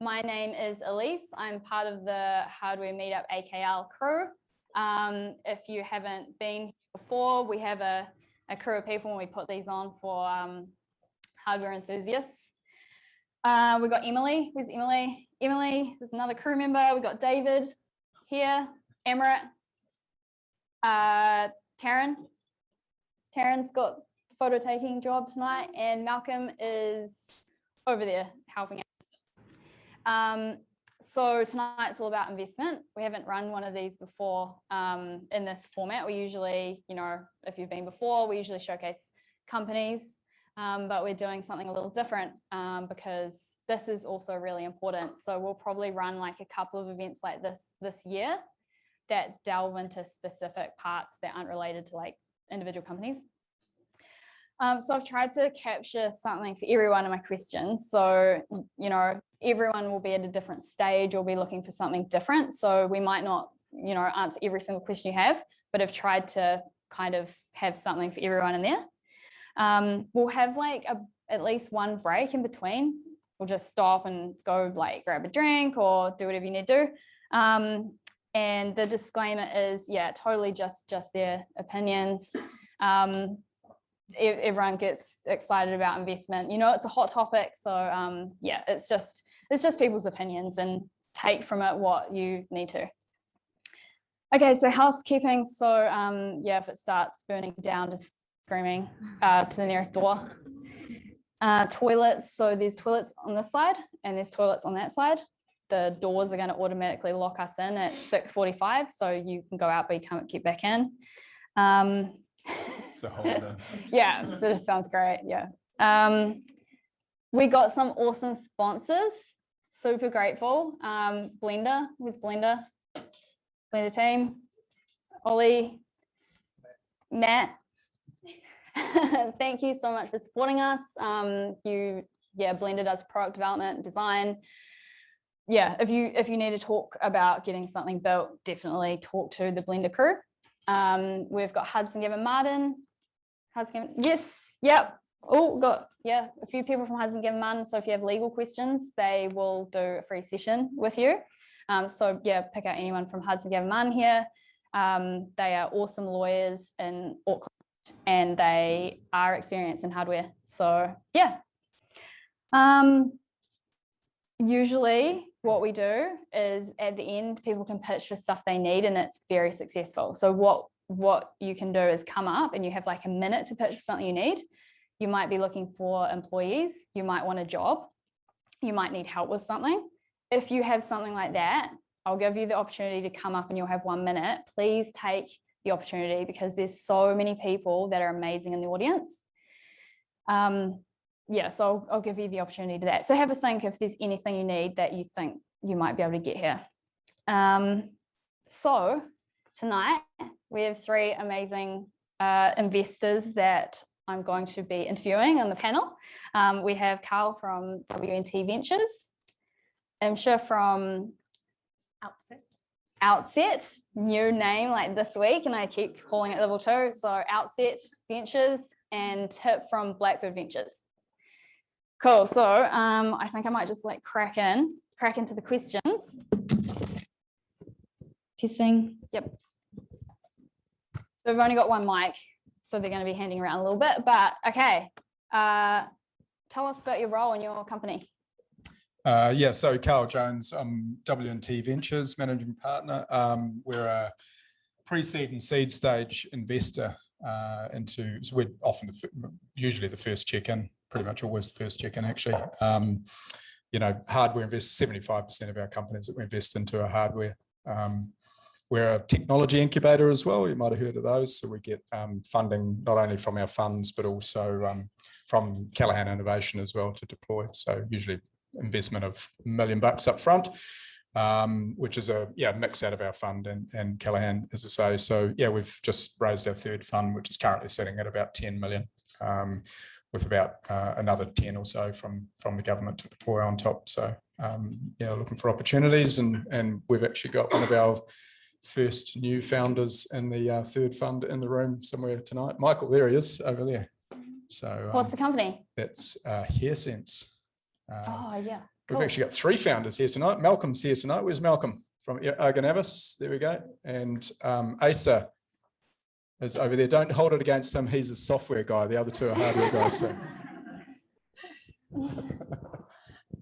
My name is Elise. I'm part of the Hardware Meetup AKL crew. If you haven't been before, we have a crew of people and we put these on for hardware enthusiasts. We've got Emily. Who's Emily? Emily is another crew member. We've got David here, Emirates, Taryn. Taryn's got the photo taking job tonight, and Malcolm is over there helping out. So tonight's all about investment. We haven't run one of these before in this format. We usually, if you've been before, we usually showcase companies, but we're doing something a little different because this is also really important. So we'll probably run like a couple of events like this year that delve into specific parts that aren't related to like individual companies. So I've tried to capture something for everyone in my questions. So, everyone will be at a different stage or be looking for something different. So we might not, answer every single question you have, but I've tried to kind of have something for everyone in there. We'll have like at least one break in between. We'll just stop and go like grab a drink or do whatever you need to do. And the disclaimer is, totally just their opinions. Everyone gets excited about investment. It's a hot topic. So it's just people's opinions, and take from it what you need to. Okay, so housekeeping. So if it starts burning down, just screaming to the nearest door. Toilets. So there's toilets on this side and there's toilets on that side. The doors are going to automatically lock us in at 6:45, so you can go out, but you can't get back in. So hold on. Yeah, so it sounds great. Yeah. We got some awesome sponsors. Super grateful. Blender, who's Blender? Blender team. Ollie, Matt. Thank you so much for supporting us. Blender does product development, design. Yeah, if you need to talk about getting something built, definitely talk to the Blender crew. We've got Hudson Gavin Martin. Yes, yep. A few people from Hudson Gavin Martin. So if you have legal questions, they will do a free session with you. Pick out anyone from Hudson Gavin Martin here. They are awesome lawyers in Auckland, and they are experienced in hardware. So yeah. Usually what we do is at the end, people can pitch for stuff they need, and it's very successful. So what you can do is come up and you have like a minute to pitch for something you need. You might be looking for employees. You might want a job. You might need help with something. If you have something like that, I'll give you the opportunity to come up and you'll have 1 minute. Please take the opportunity, because there's so many people that are amazing in the audience. So I'll give you the opportunity to that. So have a think if there's anything you need that you think you might be able to get here. So tonight we have 3 amazing investors that I'm going to be interviewing on the panel. We have Carl from W&T Ventures, Imsha from Outset, new name like this week, and I keep calling it level 2. So Outset Ventures, and Tip from Blackbird Ventures. Cool. So I think I might just like crack into the questions. Testing. Yep. So we've only got 1 mic, so they're going to be handing around a little bit, but okay. Tell us about your role in your company. So Carl Jones, I'm W&T Ventures managing partner. We're a pre-seed and seed stage investor so we're often usually the first check-in, pretty much always the first check-in actually. Hardware invest 75% of our companies that we invest into are hardware. We're a technology incubator as well. You might have heard of those. So we get funding not only from our funds, but also from Callaghan Innovation as well to deploy. So usually investment of $1 million up front, which is a mix out of our fund and Callaghan, as I say. So we've just raised our 3rd fund, which is currently sitting at about 10 million, with about another 10 or so from the government to deploy on top. So looking for opportunities, and we've actually got one of our first new founders in the 3rd fund in the room somewhere tonight. Michael, there he is over there. So what's the company? That's HairSense. We've actually got 3 founders here tonight. Malcolm's here tonight. Where's Malcolm? From Argonavis. There we go. And Asa is over there. Don't hold it against him. He's a software guy. The other 2 are hardware guys. So.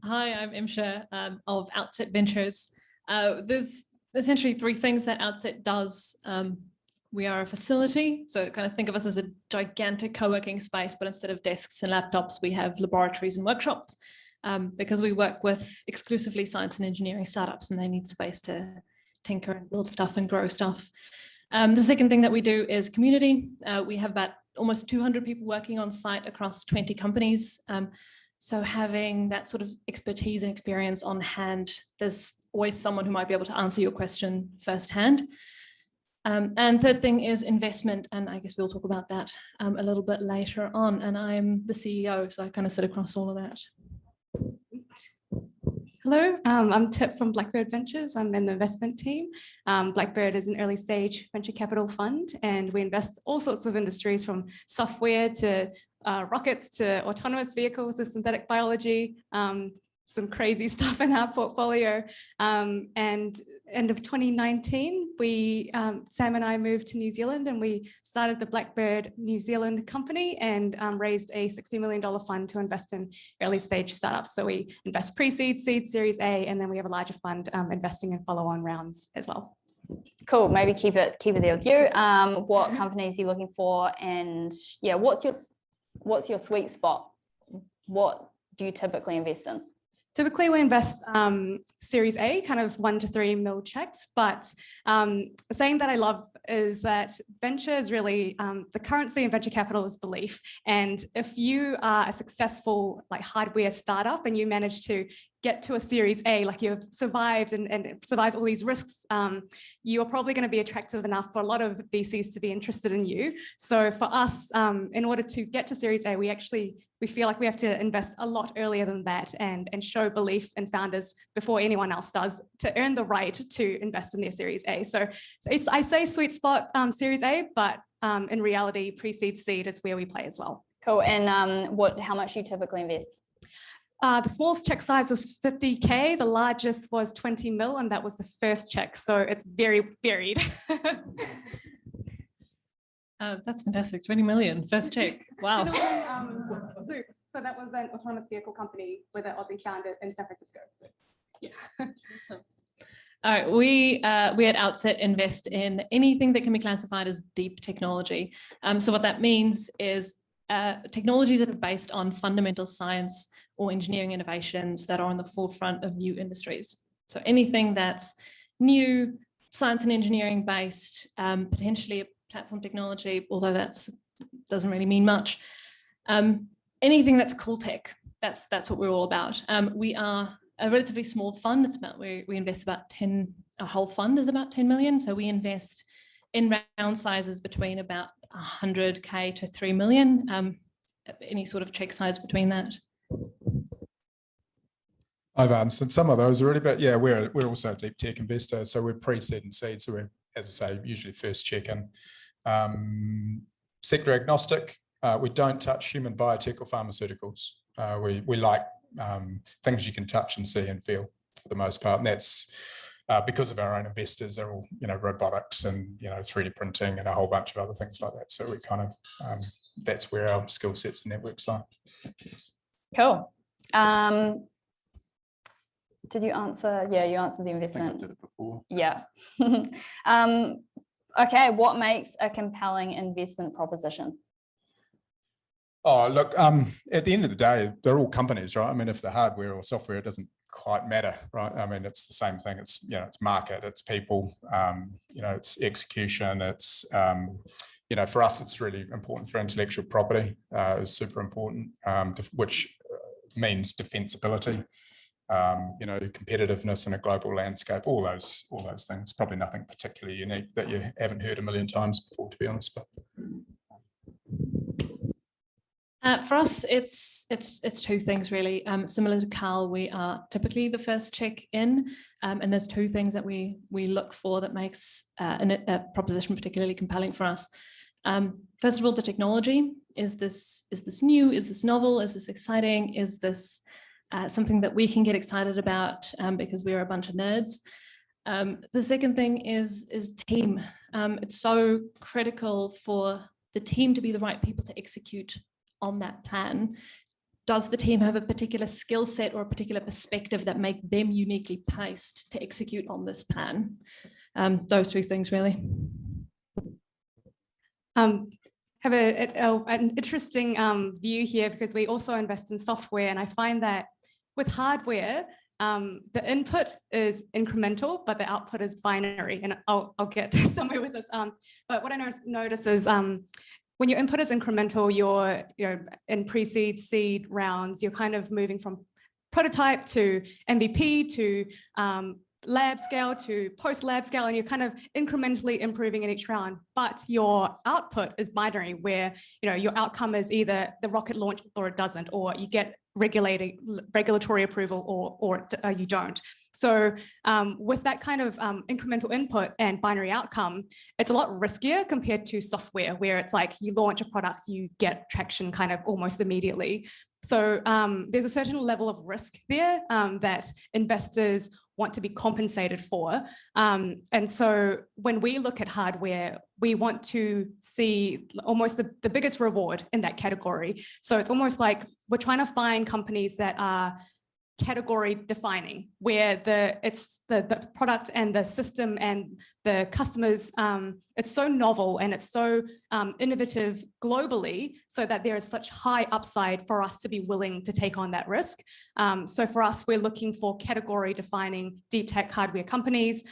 Hi, I'm Imsha of Outset Ventures. There's essentially 3 things that Outset does. We are a facility, so kind of think of us as a gigantic co-working space, but instead of desks and laptops, we have laboratories and workshops because we work with exclusively science and engineering startups, and they need space to tinker and build stuff and grow stuff. The second thing that we do is community. We have about almost 200 people working on site across 20 companies. So having that sort of expertise and experience on hand, there's always someone who might be able to answer your question firsthand. And third thing is investment, and I guess we'll talk about that a little bit later on. And I'm the CEO, so I kind of sit across all of that. Hello, I'm Tip from Blackbird Ventures. I'm in the investment team. Blackbird is an early stage venture capital fund, and we invest all sorts of industries from software to rockets to autonomous vehicles to synthetic biology. Some crazy stuff in our portfolio. And end of 2019, Sam and I moved to New Zealand, and we started the Blackbird New Zealand company and raised a $60 million fund to invest in early stage startups. So we invest pre-seed, seed, Series A, and then we have a larger fund investing in follow-on rounds as well. Cool. Maybe keep it there with you. What companies are you looking for, and yeah, what's your sweet spot? What do you typically invest in? Typically, we invest Series A, kind of 1 to 3 mil checks. But the saying that I love is that venture is really the currency in venture capital is belief. And if you are a successful hardware startup and you manage to get to a Series A, like you've survived and survived all these risks, you are probably going to be attractive enough for a lot of VCs to be interested in you. So for us, in order to get to Series A, we feel like we have to invest a lot earlier than that and show belief in founders before anyone else does to earn the right to invest in their Series A. So I say sweet spot Series A, but in reality, pre-seed seed is where we play as well. Cool. And how much do you typically invest? The smallest check size was 50K. The largest was 20 mil, and that was the first check. So it's very varied. That's fantastic. 20 million, first check. Wow. So that was an autonomous vehicle company with an Aussie founder in San Francisco. So, yeah. Awesome. All right, we at Outset invest in anything that can be classified as deep technology. So what that means is technologies that are based on fundamental science or engineering innovations that are on the forefront of new industries. So anything that's new, science and engineering based, potentially a platform technology, although that doesn't really mean much. Anything that's cool tech, that's what we're all about. We are a relatively small fund. It's about we invest about 10. Our whole fund is about 10 million. So we invest in round sizes between about 100K to 3 million. Any sort of check size between that. I've answered some of those already, but yeah, we're also a deep tech investor. So we're pre-seed and seed. So we're, as I say, usually first check in. Sector agnostic. We don't touch human biotech or pharmaceuticals. We like things you can touch and see and feel for the most part. And that's because of our own investors. They're all, robotics and, 3D printing and a whole bunch of other things like that. So we kind of, that's where our skill sets and networks lie. Cool. Did you answer? Yeah, you answered the investment. I think I did it before. Yeah. Okay, what makes a compelling investment proposition? Oh, look, at the end of the day, they're all companies, right? I mean, if they're hardware or software, it doesn't quite matter, right? I mean, it's the same thing. It's, it's market, it's people, it's execution, it's, for us, it's really important for intellectual property, is super important, which means defensibility, competitiveness in a global landscape, all those things. Probably nothing particularly unique that you haven't heard a million times before, to be honest. But for us, it's 2 things really. Similar to Carl, we are typically the first check in, and there's 2 things that we look for that makes a proposition particularly compelling for us. First of all, the technology. Is this new? Is this novel? Is this exciting? Is this something that we can get excited about because we're a bunch of nerds. The second thing is team. It's so critical for the team to be the right people to execute on that plan. Does the team have a particular skill set or a particular perspective that make them uniquely placed to execute on this plan? Those two things, really. Have an interesting view here, because we also invest in software, and I find that with hardware, the input is incremental, but the output is binary, and I'll get somewhere with this. But what I notice is when your input is incremental, you're in pre-seed, seed rounds, you're kind of moving from prototype to MVP to lab scale to post-lab scale, and you're kind of incrementally improving in each round. But your output is binary, where your outcome is either the rocket launch or it doesn't, or you get regulatory approval or you don't. So with that kind of incremental input and binary outcome, it's a lot riskier compared to software, where it's like you launch a product, you get traction kind of almost immediately. So there's a certain level of risk there that investors want to be compensated for. And so when we look at hardware, we want to see almost the biggest reward in that category. So it's almost like we're trying to find companies that are category defining, where it's the product and the system and the customers, it's so novel and it's so innovative globally, so that there is such high upside for us to be willing to take on that risk. So for us, we're looking for category defining deep tech hardware companies,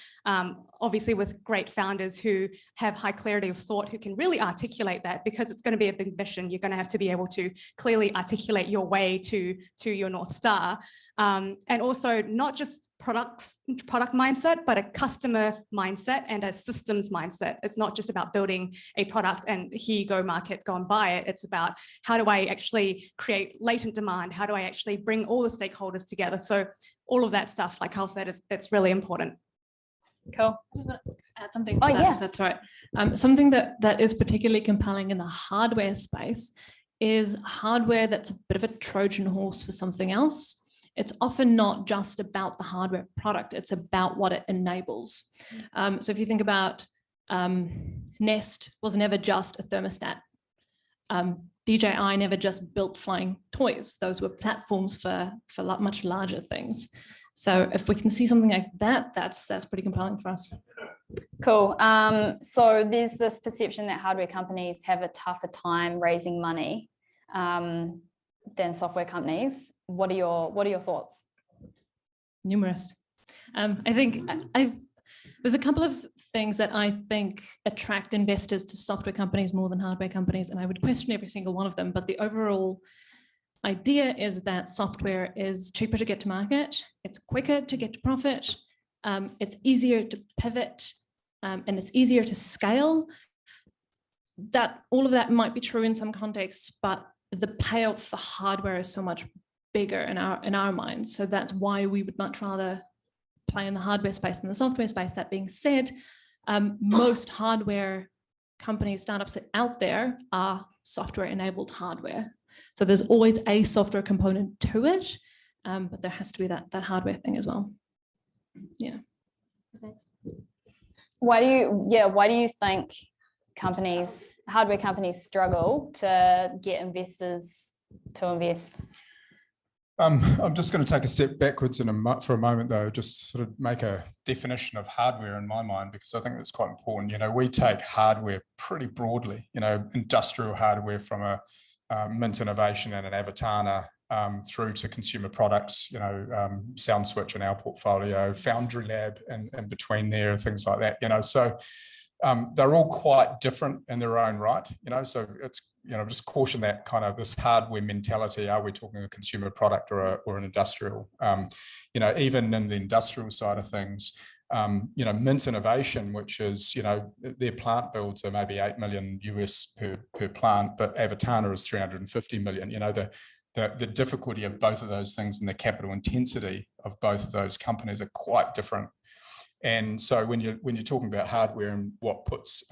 obviously with great founders who have high clarity of thought, who can really articulate that, because it's going to be a big mission. You're going to have to be able to clearly articulate your way to your North Star. And also not just product mindset, but a customer mindset and a systems mindset. It's not just about building a product and here you go, market, go and buy it. It's about, how do I actually create latent demand? How do I actually bring all the stakeholders together? So all of that stuff, like Carl said, it's really important. Cool. I just want to add something to that, if that's all right. Something that is particularly compelling in the hardware space is hardware that's a bit of a Trojan horse for something else. It's often not just about the hardware product, it's about what it enables. So if you think about Nest was never just a thermostat. DJI never just built flying toys. Those were platforms for much larger things. So if we can see something like that, that's pretty compelling for us. Cool. So there's this perception that hardware companies have a tougher time raising money than software companies. What are your thoughts? Numerous. I think there's a couple of things that I think attract investors to software companies more than hardware companies, and I would question every single one of them. But the overall idea is that software is cheaper to get to market, it's quicker to get to profit, it's easier to pivot, and it's easier to scale. That all of that might be true in some contexts, but the payoff for hardware is so much bigger in our minds. So that's why we would much rather play in the hardware space than the software space. That being said, most hardware companies, startups out there are software-enabled hardware. So there's always a software component to it, but there has to be that hardware thing as well. Yeah. Why do you think hardware companies struggle to get investors to invest? I'm just going to take a step backwards for a moment, though, just sort of make a definition of hardware in my mind, because I think that's quite important. We take hardware pretty broadly, industrial hardware from a Mint Innovation and an Avatana through to consumer products, SoundSwitch in our portfolio, Foundry Lab and between there, things like that, so they're all quite different in their own right, so it's, just caution that kind of this hardware mentality. Are we talking a consumer product or an industrial? Even in the industrial side of things, Mint Innovation, which is, their plant builds are maybe $8 million US per plant, but Avatana is 350 million. The difficulty of both of those things and the capital intensity of both of those companies are quite different. And so when you're talking about hardware and what puts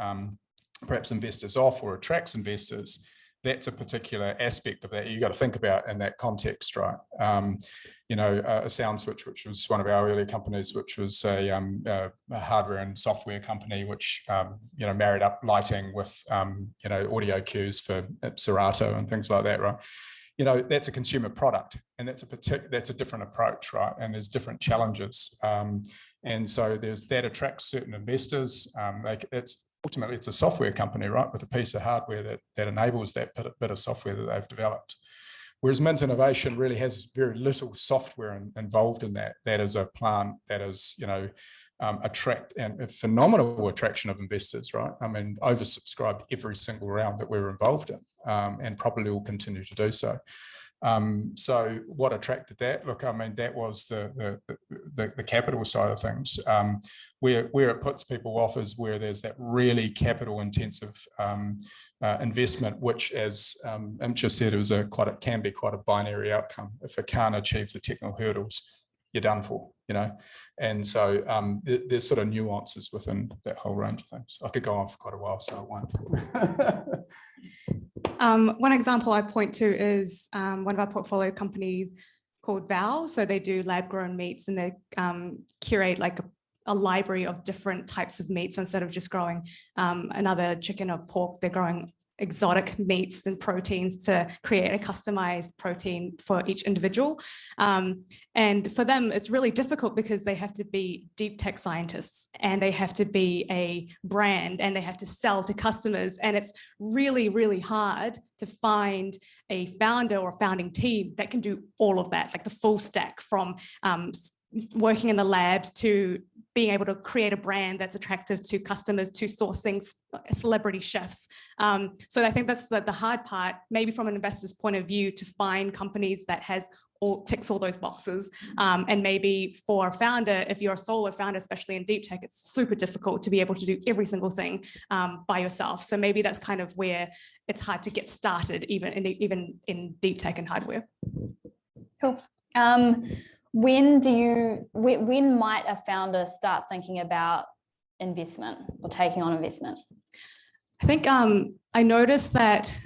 perhaps investors off or attracts investors, that's a particular aspect of that you got to think about in that context, right? You know, a Sound Switch, which was one of our early companies, which was a hardware and software company, which you know, married up lighting with you know, audio cues for Serato and things like that, right? You know, that's a consumer product, and that's a different approach, right? And there's different challenges, and so that attracts certain investors. Ultimately, it's a software company, right, with a piece of hardware that enables that bit of software that they've developed. Whereas Mint Innovation really has very little software involved in that. That is a plant that is, you know, attract and a phenomenal attraction of investors, right? I mean, oversubscribed every single round that we're involved in, and probably will continue to do so. So what attracted that? Look, I mean, that was the capital side of things. Where it puts people off is where there's that really capital intensive investment, which, as Imcha said, it can be quite a binary outcome. If it can't achieve the technical hurdles, you're done for, you know. And so there's sort of nuances within that whole range of things. I could go on for quite a while, so I won't. One example I point to is one of our portfolio companies called Val. So they do lab grown meats, and they curate like a library of different types of meats. Instead of just growing another chicken or pork, they're growing exotic meats and proteins to create a customized protein for each individual. And for them, it's really difficult because they have to be deep tech scientists, and they have to be a brand, and they have to sell to customers. And it's really, really hard to find a founder or founding team that can do all of that, like the full stack, from working in the labs to being able to create a brand that's attractive to customers, to sourcing celebrity chefs. So I think that's the hard part, maybe from an investor's point of view, to find companies that ticks all those boxes. And maybe for a founder, if you're a solo founder, especially in deep tech, it's super difficult to be able to do every single thing by yourself. So maybe that's kind of where it's hard to get started, even in deep tech and hardware. Cool. When might a founder start thinking about investment or taking on investment? I think I noticed that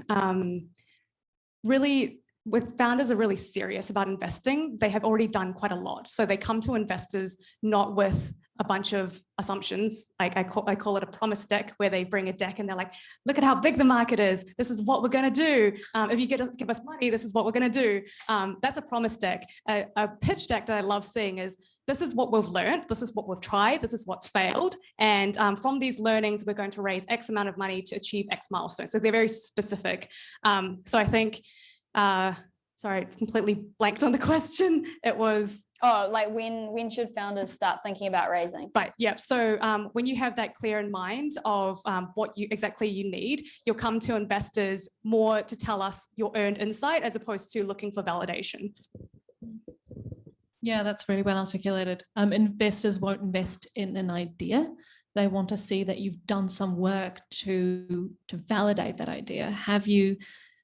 really, with founders are really serious about investing, they have already done quite a lot. So they come to investors not with a bunch of assumptions. Like I call it a promise deck, where they bring a deck and they're like, look at how big the market is. This is what we're going to do. If you give us money, this is what we're going to do. That's a promise deck. A pitch deck that I love seeing is, this is what we've learned. This is what we've tried. This is what's failed. And from these learnings, we're going to raise X amount of money to achieve X milestone. So they're very specific. So I think, sorry, completely blanked on the question. It was, like when should founders start thinking about raising? Right, yeah. So when you have that clear in mind of what exactly you need, you'll come to investors more to tell us your earned insight, as opposed to looking for validation. Yeah, that's really well articulated. Investors won't invest in an idea. They want to see that you've done some work to validate that idea. Have you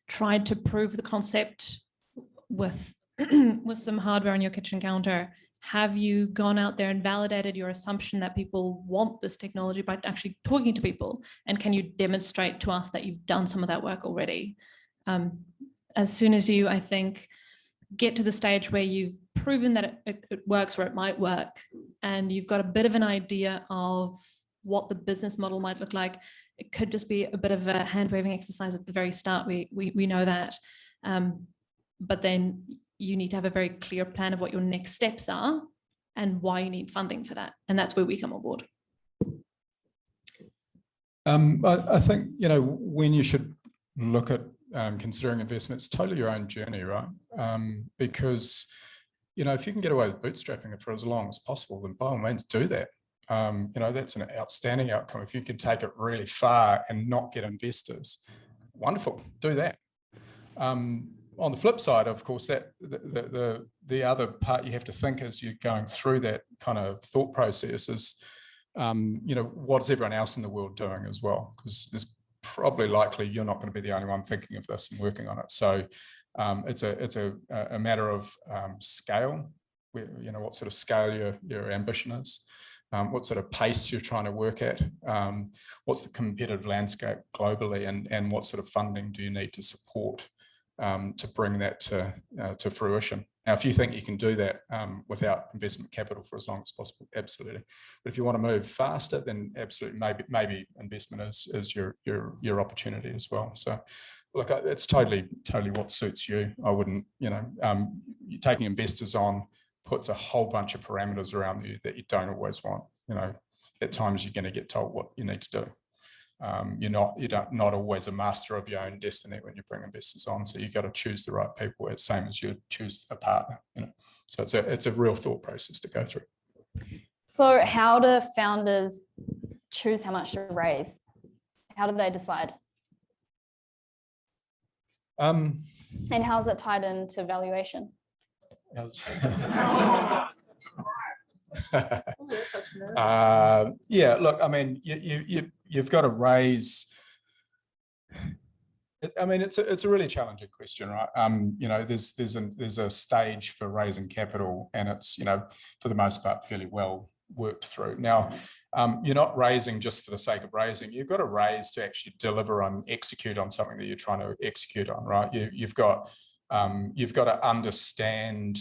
tried to prove the concept with with some hardware on your kitchen counter? Have you gone out there and validated your assumption that people want this technology by actually talking to people? And can you demonstrate to us that you've done some of that work already? As soon as you, I think, get to the stage where you've proven that it works, or it might work, and you've got a bit of an idea of what the business model might look like, it could just be a bit of a hand-waving exercise at the very start. We know that. But then you need to have a very clear plan of what your next steps are and why you need funding for that. And that's where we come on board. I think, you know, when you should look at considering investment, it's totally your own journey, right? Because, you know, if you can get away with bootstrapping it for as long as possible, then by all means do that. You know, that's an outstanding outcome. If you can take it really far and not get investors, wonderful, do that. On the flip side, of course, that the other part you have to think as you're going through that kind of thought process is, you know, what's everyone else in the world doing as well? Because there's probably likely you're not going to be the only one thinking of this and working on it. So it's a matter of scale, you know, what sort of scale your ambition is. what sort of pace you're trying to work at, what's the competitive landscape globally, and what sort of funding do you need to support to bring that to fruition. Now, if you think you can do that without investment capital for as long as possible, absolutely. But if you want to move faster, then absolutely, maybe investment is your opportunity as well. So, look, it's totally what suits you. I wouldn't, taking investors on puts a whole bunch of parameters around you that you don't always want. At times you're going to get told what you need to do. You're not always a master of your own destiny when you bring investors on. So you've got to choose the right people. It's the same as you choose a partner. So it's a real thought process to go through. So how do founders choose how much to raise? How do they decide? And how is it tied into valuation? Yeah, look, I mean, you've got to raise. I mean, it's a really challenging question, right? There's a stage for raising capital, and it's for the most part fairly well worked through. Now, you're not raising just for the sake of raising. You've got to raise to actually deliver on, execute on something that you're trying to execute on, right? You've got to understand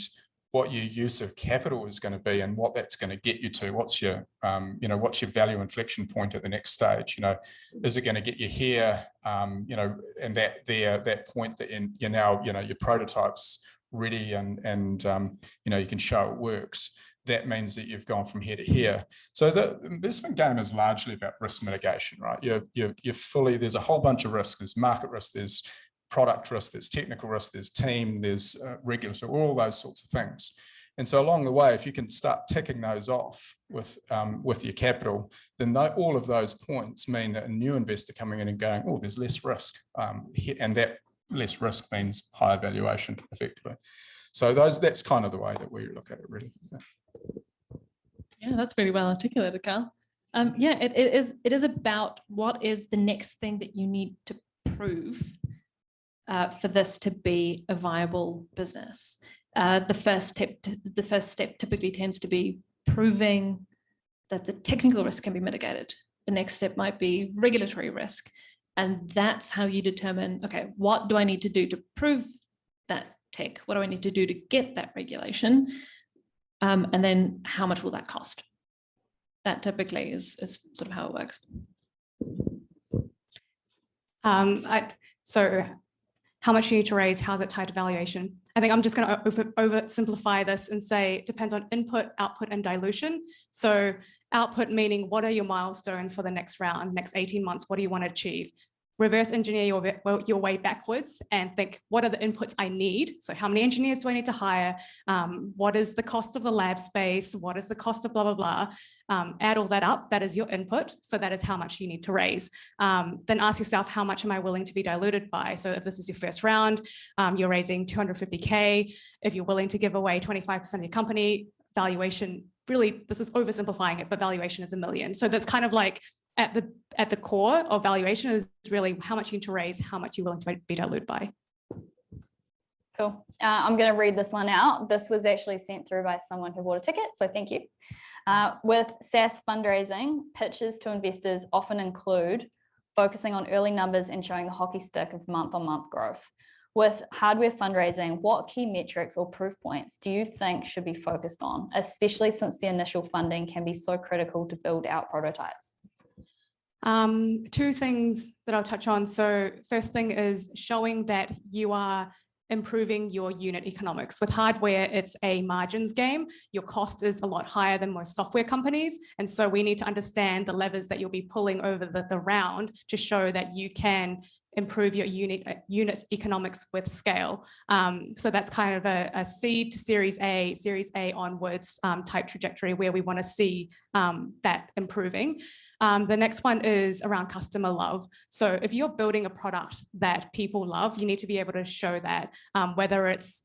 what your use of capital is going to be and what that's going to get you to. What's your value inflection point at the next stage? Is it going to get you here? And that point that you're now, your prototype's ready and you can show it works. That means that you've gone from here to here. So the investment game is largely about risk mitigation, right? There's a whole bunch of risks. There's market risk, there's product risk, there's technical risk, there's team, there's regulatory, all those sorts of things. And so along the way, if you can start ticking those off with your capital, then all of those points mean that a new investor coming in and going, oh, there's less risk. And that less risk means higher valuation, effectively. So that's kind of the way that we look at it, really. Yeah, that's really well articulated, Carl. It is about what is the next thing that you need to prove for this to be a viable business. The first step typically tends to be proving that the technical risk can be mitigated. The next step might be regulatory risk. And that's how you determine, okay, what do I need to do to prove that tech? What do I need to do to get that regulation? And then how much will that cost? That typically is sort of how it works. So how much you need to raise, how's it tied to valuation? I think I'm just going to oversimplify this and say it depends on input, output, and dilution. So output meaning what are your milestones for the next round, next 18 months, what do you want to achieve? Reverse engineer your way backwards and think, what are the inputs I need? So how many engineers do I need to hire? What is the cost of the lab space? What is the cost of blah, blah, blah? Add all that up. That is your input. So that is how much you need to raise. Then ask yourself, how much am I willing to be diluted by? So if this is your first round, you're raising 250K. If you're willing to give away 25% of your company, valuation, really, this is oversimplifying it, but valuation is $1 million. So that's kind of like, at the core of valuation is really how much you need to raise, how much you're willing to be diluted by. Cool. I'm going to read this one out. This was actually sent through by someone who bought a ticket, so thank you. With SaaS fundraising, pitches to investors often include focusing on early numbers and showing the hockey stick of month-on-month growth. With hardware fundraising, what key metrics or proof points do you think should be focused on, especially since the initial funding can be so critical to build out prototypes? Two things that I'll touch on. So first thing is showing that you are improving your unit economics. With hardware, it's a margins game. Your cost is a lot higher than most software companies. And so we need to understand the levers that you'll be pulling over the round to show that you can improve your unit economics with scale. So that's kind of a seed to Series A onwards type trajectory where we want to see that improving. The next one is around customer love. So if you're building a product that people love, you need to be able to show that, whether it's,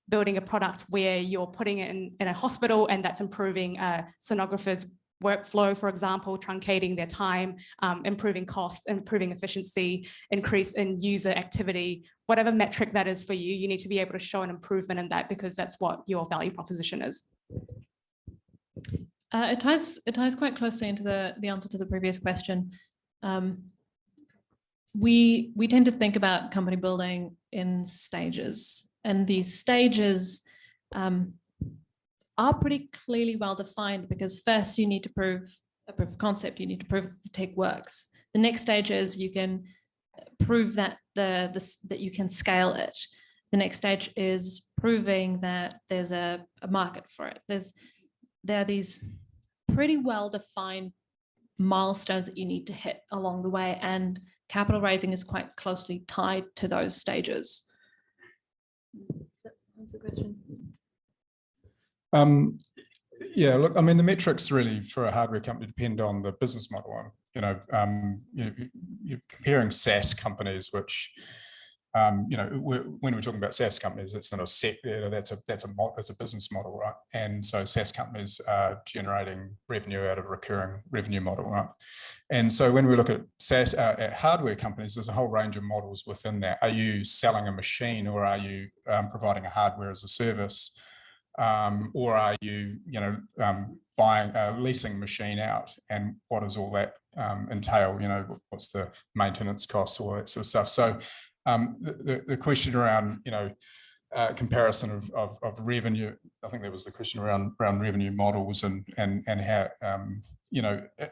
building a product where you're putting it in a hospital and that's improving a sonographer's workflow, for example, truncating their time, improving cost, improving efficiency, increase in user activity, whatever metric that is for you, you need to be able to show an improvement in that because that's what your value proposition is. It ties quite closely into the answer to the previous question. We tend to think about company building in stages, and these stages are pretty clearly well defined, because first you need to prove a proof of concept. You need to prove the tech works. The next stage is you can prove that that you can scale it. The next stage is proving that there's a market for it. There are these pretty well defined milestones that you need to hit along the way, and capital raising is quite closely tied to those stages. That's the question. Yeah, look, I mean, the metrics really for a hardware company depend on the business model. You're comparing SaaS companies, which when we're talking about SaaS companies, it's not a set. That's a business model, right? And so SaaS companies are generating revenue out of a recurring revenue model, right? And so when we look at SaaS at hardware companies, there's a whole range of models within that. Are you selling a machine, or are you providing a hardware as a service? Or are you, buying, leasing a machine out, and what does all that entail? What's the maintenance costs, all that sort of stuff. So the question around, comparison of revenue, I think there was the question around revenue models and how,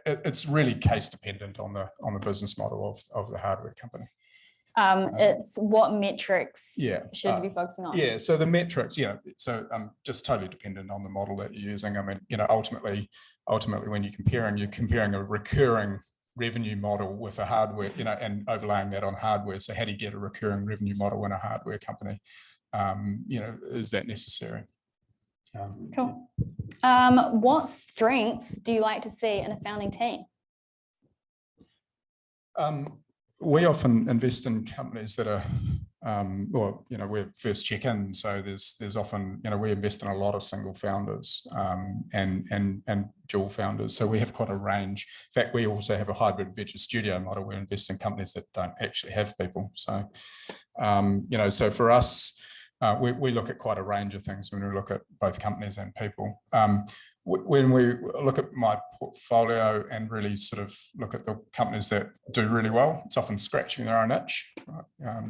it's really case dependent on the business model of the hardware company. It's what metrics should be focusing on. Yeah, so the metrics, so just totally dependent on the model that you're using. I mean, ultimately when you're comparing a recurring revenue model with a hardware, and overlaying that on hardware. So how do you get a recurring revenue model in a hardware company? Is that necessary? Cool. What strengths do you like to see in a founding team? We often invest in companies that are, we're first check-in. So there's often, we invest in a lot of single founders and dual founders. So we have quite a range. In fact, we also have a hybrid venture studio model. We invest in companies that don't actually have people. So, so for us, we look at quite a range of things when we look at both companies and people. When we look at my portfolio and really sort of look at the companies that do really well, it's often scratching their own itch, right?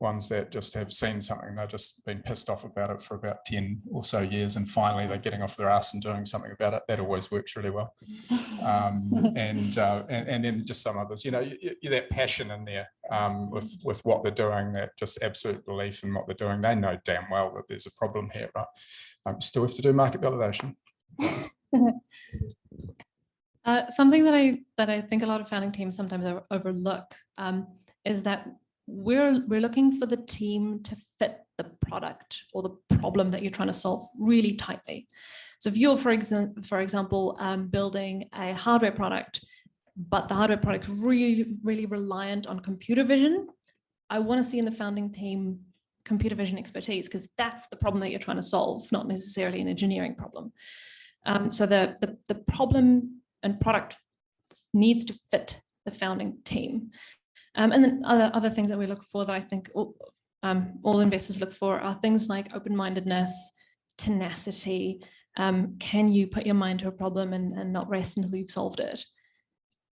Ones that just have seen something, they've just been pissed off about it for about 10 or so years, and finally they're getting off their ass and doing something about it. That always works really well. And then just some others, that passion in there with what they're doing, that just absolute belief in what they're doing. They know damn well that there's a problem here, right? Still have to do market validation. Something that I think a lot of founding teams sometimes overlook is that we're looking for the team to fit the product or the problem that you're trying to solve really tightly. So if you're, for example, building a hardware product, but the hardware product is really, really reliant on computer vision, I want to see in the founding team computer vision expertise, because that's the problem that you're trying to solve, not necessarily an engineering problem. So the problem and product needs to fit the founding team. And then other things that we look for that I think all investors look for are things like open-mindedness, tenacity. Can you put your mind to a problem and not rest until you've solved it?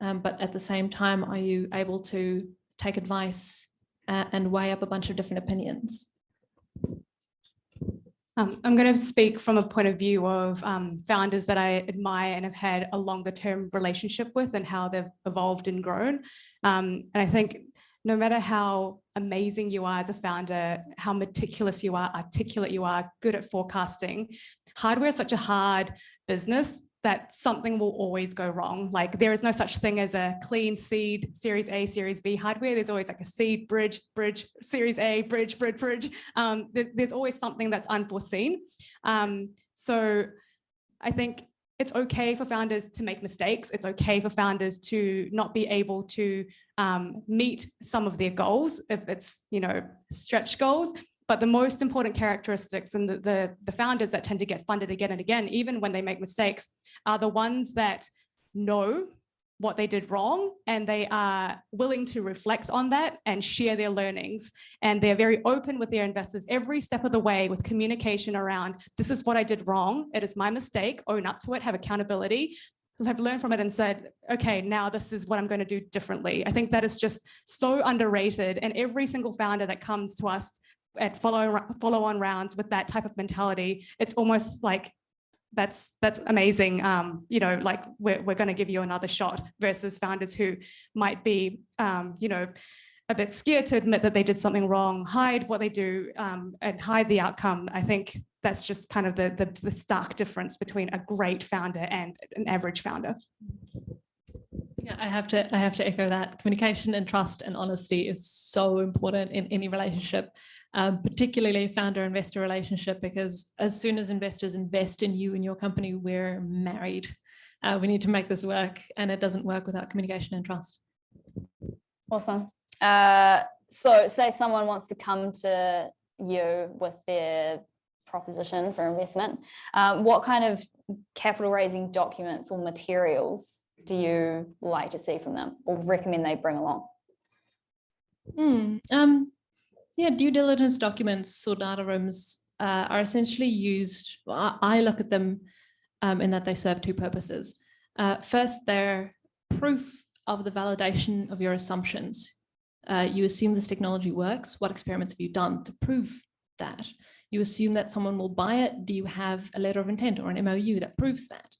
But at the same time, are you able to take advice and weigh up a bunch of different opinions? I'm going to speak from a point of view of founders that I admire and have had a longer term relationship with, and how they've evolved and grown. And I think no matter how amazing you are as a founder, how meticulous you are, articulate you are, good at forecasting, hardware is such a hard business that something will always go wrong. Like, there is no such thing as a clean seed, Series A, Series B hardware. There's always like a seed, bridge, Series A, bridge. There's always something that's unforeseen. So I think it's okay for founders to make mistakes. It's okay for founders to not be able to meet some of their goals, if it's, stretch goals. But the most important characteristics and the founders that tend to get funded again and again, even when they make mistakes, are the ones that know what they did wrong, and they are willing to reflect on that and share their learnings. And they're very open with their investors every step of the way, with communication around, this is what I did wrong. It is my mistake. Own up to it, have accountability, have learned from it and said, okay, now this is what I'm going to do differently. I think that is just so underrated. And every single founder that comes to us at follow-on rounds with that type of mentality, it's almost like, that's amazing. You know, like we're going to give you another shot, versus founders who might be, you know, a bit scared to admit that they did something wrong, hide what they do, and hide the outcome. I think that's just kind of the stark difference between a great founder and an average founder. Yeah, I have to echo that. Communication and trust and honesty is so important in any relationship, particularly founder-investor relationship, because as soon as investors invest in you and your company, we're married. We need to make this work, and it doesn't work without communication and trust. Awesome. So say someone wants to come to you with their proposition for investment. What kind of capital raising documents or materials do you like to see from them or recommend they bring along? Yeah, due diligence documents or data rooms are essentially used. I look at them in that they serve two purposes. First, they're proof of the validation of your assumptions. You assume this technology works. What experiments have you done to prove that? You assume that someone will buy it. Do you have a letter of intent or an MOU that proves that?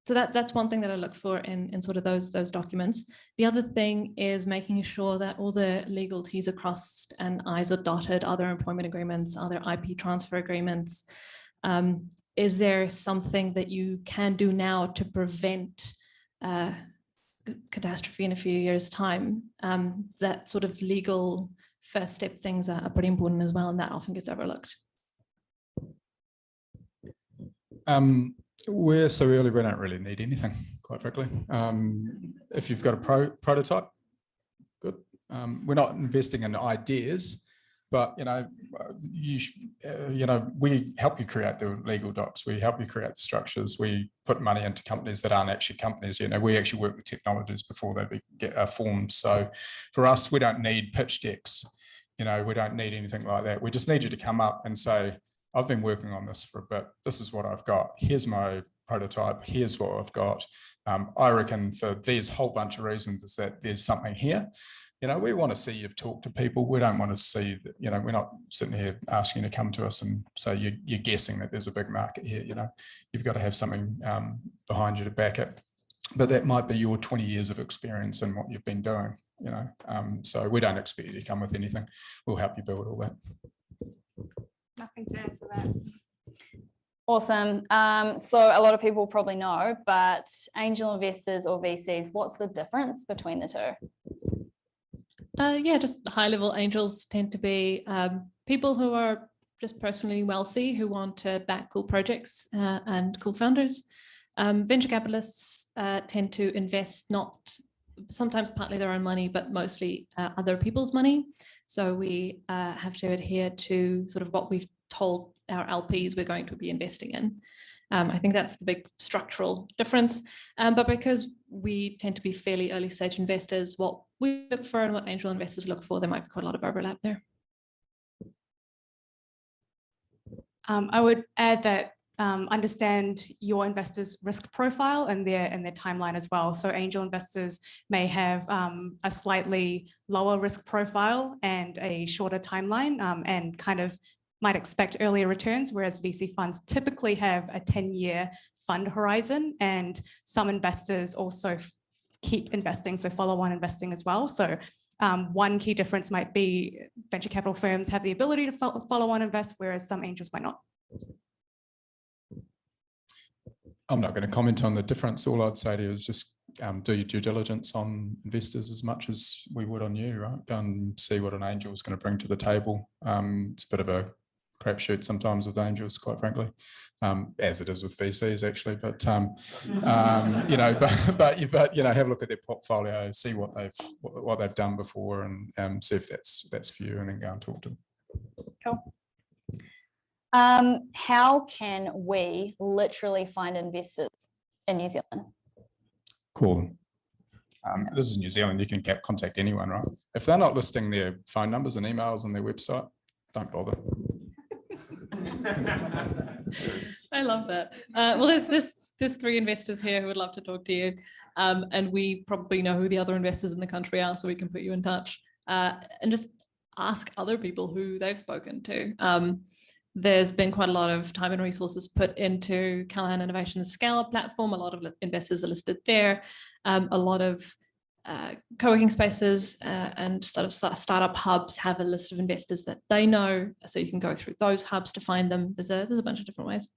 So that's one thing that I look for in sort of those documents. The other thing is making sure that all the legal T's are crossed and I's are dotted. Are there employment agreements? Are there IP transfer agreements? Is there something that you can do now to prevent catastrophe in a few years' time? That sort of legal first step things are pretty important as well, and that often gets overlooked. We're so early, we don't really need anything, quite frankly. If you've got a prototype, good. We're not investing in ideas, but we help you create the legal docs. We help you create the structures. We put money into companies that aren't actually companies. We actually work with technologies before they get formed. So for us, we don't need pitch decks. We don't need anything like that. We just need you to come up and say, I've been working on this for a bit. This is what I've got. Here's my prototype. Here's what I've got. I reckon for these whole bunch of reasons is that there's something here. We want to see you talk to people. We don't want to see that, we're not sitting here asking you to come to us and say you're guessing that there's a big market here. You've got to have something behind you to back it. But that might be your 20 years of experience in what you've been doing, So we don't expect you to come with anything. We'll help you build all that. Nothing to add to that. Awesome. So a lot of people probably know, but angel investors or VCs, what's the difference between the two? Yeah, just high-level angels tend to be people who are just personally wealthy, who want to back cool projects and cool founders. Venture capitalists tend to invest sometimes partly their own money, but mostly other people's money. So we have to adhere to sort of what we've told our LPs we're going to be investing in. I think that's the big structural difference. But because we tend to be fairly early stage investors, what we look for and what angel investors look for, there might be quite a lot of overlap there. I would add that understand your investors' risk profile and their timeline as well. So angel investors may have a slightly lower risk profile and a shorter timeline, and kind of might expect earlier returns, whereas VC funds typically have a 10-year fund horizon, and some investors also keep investing, so follow-on investing as well. So one key difference might be venture capital firms have the ability to follow-on invest, whereas some angels might not. I'm not going to comment on the difference. All I'd say to you is just do your due diligence on investors as much as we would on you, right? Go and see what an angel is going to bring to the table. It's a bit of a crapshoot sometimes with angels, quite frankly, as it is with VCs actually. But have a look at their portfolio, see what they've done before, and see if that's for you, and then go and talk to them. Cool. How can we literally find investors in New Zealand? call them. This is New Zealand, you can contact anyone, right? If they're not listing their phone numbers and emails on their website, don't bother. I love that. Well, there's 3 investors here who would love to talk to you. And we probably know who the other investors in the country are, so we can put you in touch and just ask other people who they've spoken to. There's been quite a lot of time and resources put into Callaghan Innovation's Scale-Up platform. A lot of investors are listed there. A lot of co-working spaces and startup hubs have a list of investors that they know, so you can go through those hubs to find them. There's a bunch of different ways.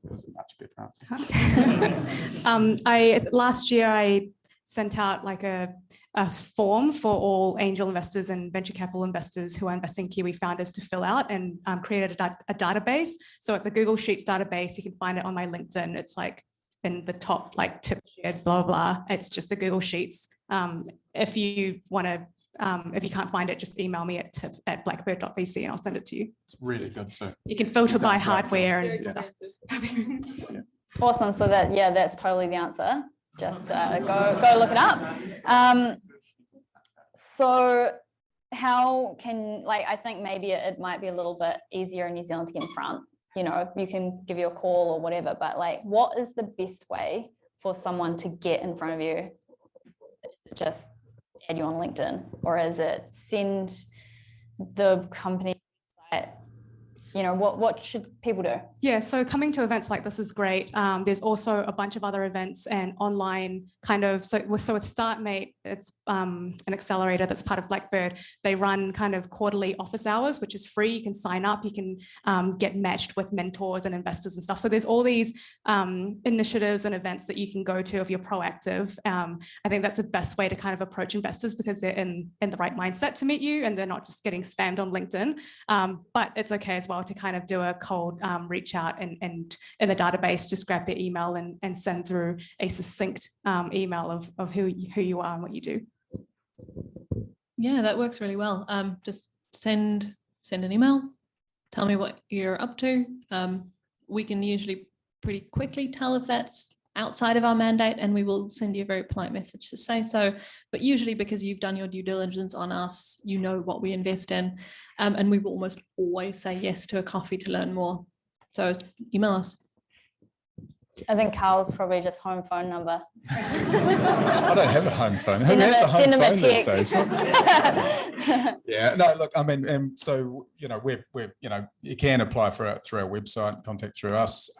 That was a much better answer. Last year I sent out like a form for all angel investors and venture capital investors who are investing Kiwi founders to fill out, and created a database. So it's a Google Sheets database. You can find it on my LinkedIn. It's like in the top like tip shared, blah, blah. It's just a Google Sheets. If you want to, if you can't find it, just email me at tip@blackbird.vc and I'll send it to you. It's really good too. You can filter by Sounds hardware Very and stuff. Awesome. So that's totally the answer. Just go look it up. So how can, like, I think maybe it might be a little bit easier in New Zealand to get in front. You know, you can give you a call or whatever, but like, what is the best way for someone to get in front of you? Is it just add you on LinkedIn, or is it send the company website? You know, what should people do? Yeah, so coming to events like this is great. There's also a bunch of other events and online kind of, so with StartMate, it's an accelerator that's part of Blackbird. They run kind of quarterly office hours, which is free. You can sign up, you can get matched with mentors and investors and stuff. So there's all these initiatives and events that you can go to if you're proactive. I think that's the best way to kind of approach investors, because they're in the right mindset to meet you and they're not just getting spammed on LinkedIn. But it's okay as well to kind of do a cold reach out and in the database, just grab their email and send through a succinct email of who you are and what you do. Yeah, that works really well. Just send an email, tell me what you're up to. We can usually pretty quickly tell if that's outside of our mandate, and we will send you a very polite message to say so. But usually, because you've done your due diligence on us, you know what we invest in, and we will almost always say yes to a coffee to learn more. So email us. I think Carl's probably just home phone number. I don't have a home phone. Who has a home phone these days? Yeah, no, look, I mean, so, you know, we're you know, you can apply for it through our website, contact through us.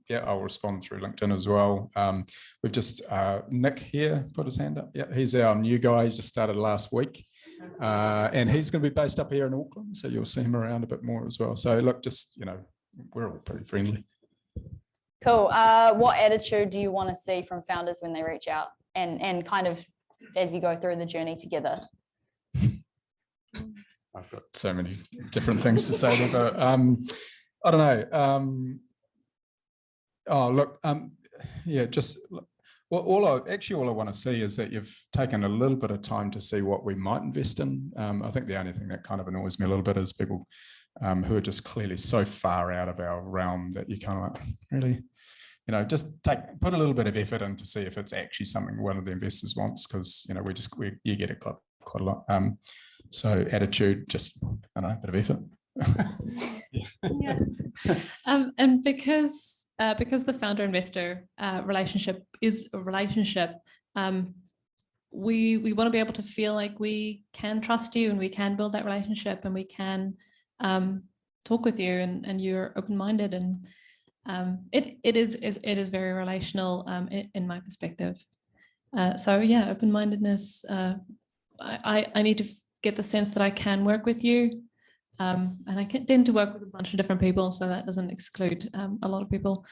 Yeah, I'll respond through LinkedIn as well. We've just, Nick here put his hand up. Yeah, he's our new guy. He just started last week. And he's going to be based up here in Auckland. So you'll see him around a bit more as well. So look, just, you know, we're all pretty friendly. Cool. What attitude do you want to see from founders when they reach out and kind of as you go through the journey together? I've got so many different things to say about it. I don't know. Oh, look, yeah, just all I want to see is that you've taken a little bit of time to see what we might invest in. I think the only thing that kind of annoys me a little bit is people who are just clearly so far out of our realm that you kind of like, really, you know, just put a little bit of effort in to see if it's actually something one of the investors wants, because, you know, you get it quite a lot. So attitude, just, I don't know, a bit of effort. Yeah. And because the founder investor relationship is a relationship, we want to be able to feel like we can trust you and we can build that relationship and we can talk with you and you're open-minded, and it is very relational in my perspective. So yeah, open-mindedness. I need to get the sense that I can work with you. And I tend to work with a bunch of different people, so that doesn't exclude a lot of people.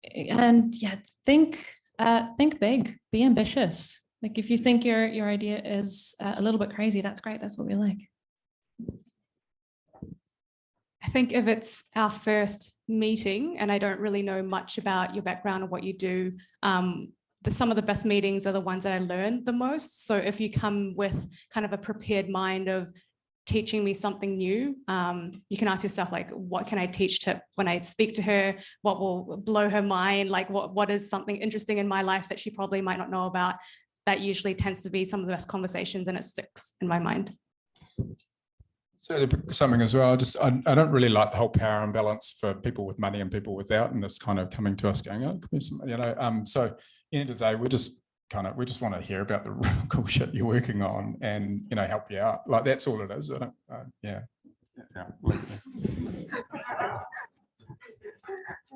And yeah, think big, be ambitious. Like if you think your idea is a little bit crazy, that's great. That's what we like. I think if it's our first meeting and I don't really know much about your background or what you do, some of the best meetings are the ones that I learn the most. So if you come with kind of a prepared mind of teaching me something new. You can ask yourself, like, what can I teach to when I speak to her? What will blow her mind? Like, what is something interesting in my life that she probably might not know about? That usually tends to be some of the best conversations, and it sticks in my mind. So something as well, I don't really like the whole power imbalance for people with money and people without, and this kind of coming to us going, oh, so end of the day, we just want to hear about the real cool shit you're working on and, help you out. Like, that's all it is. I don't, yeah.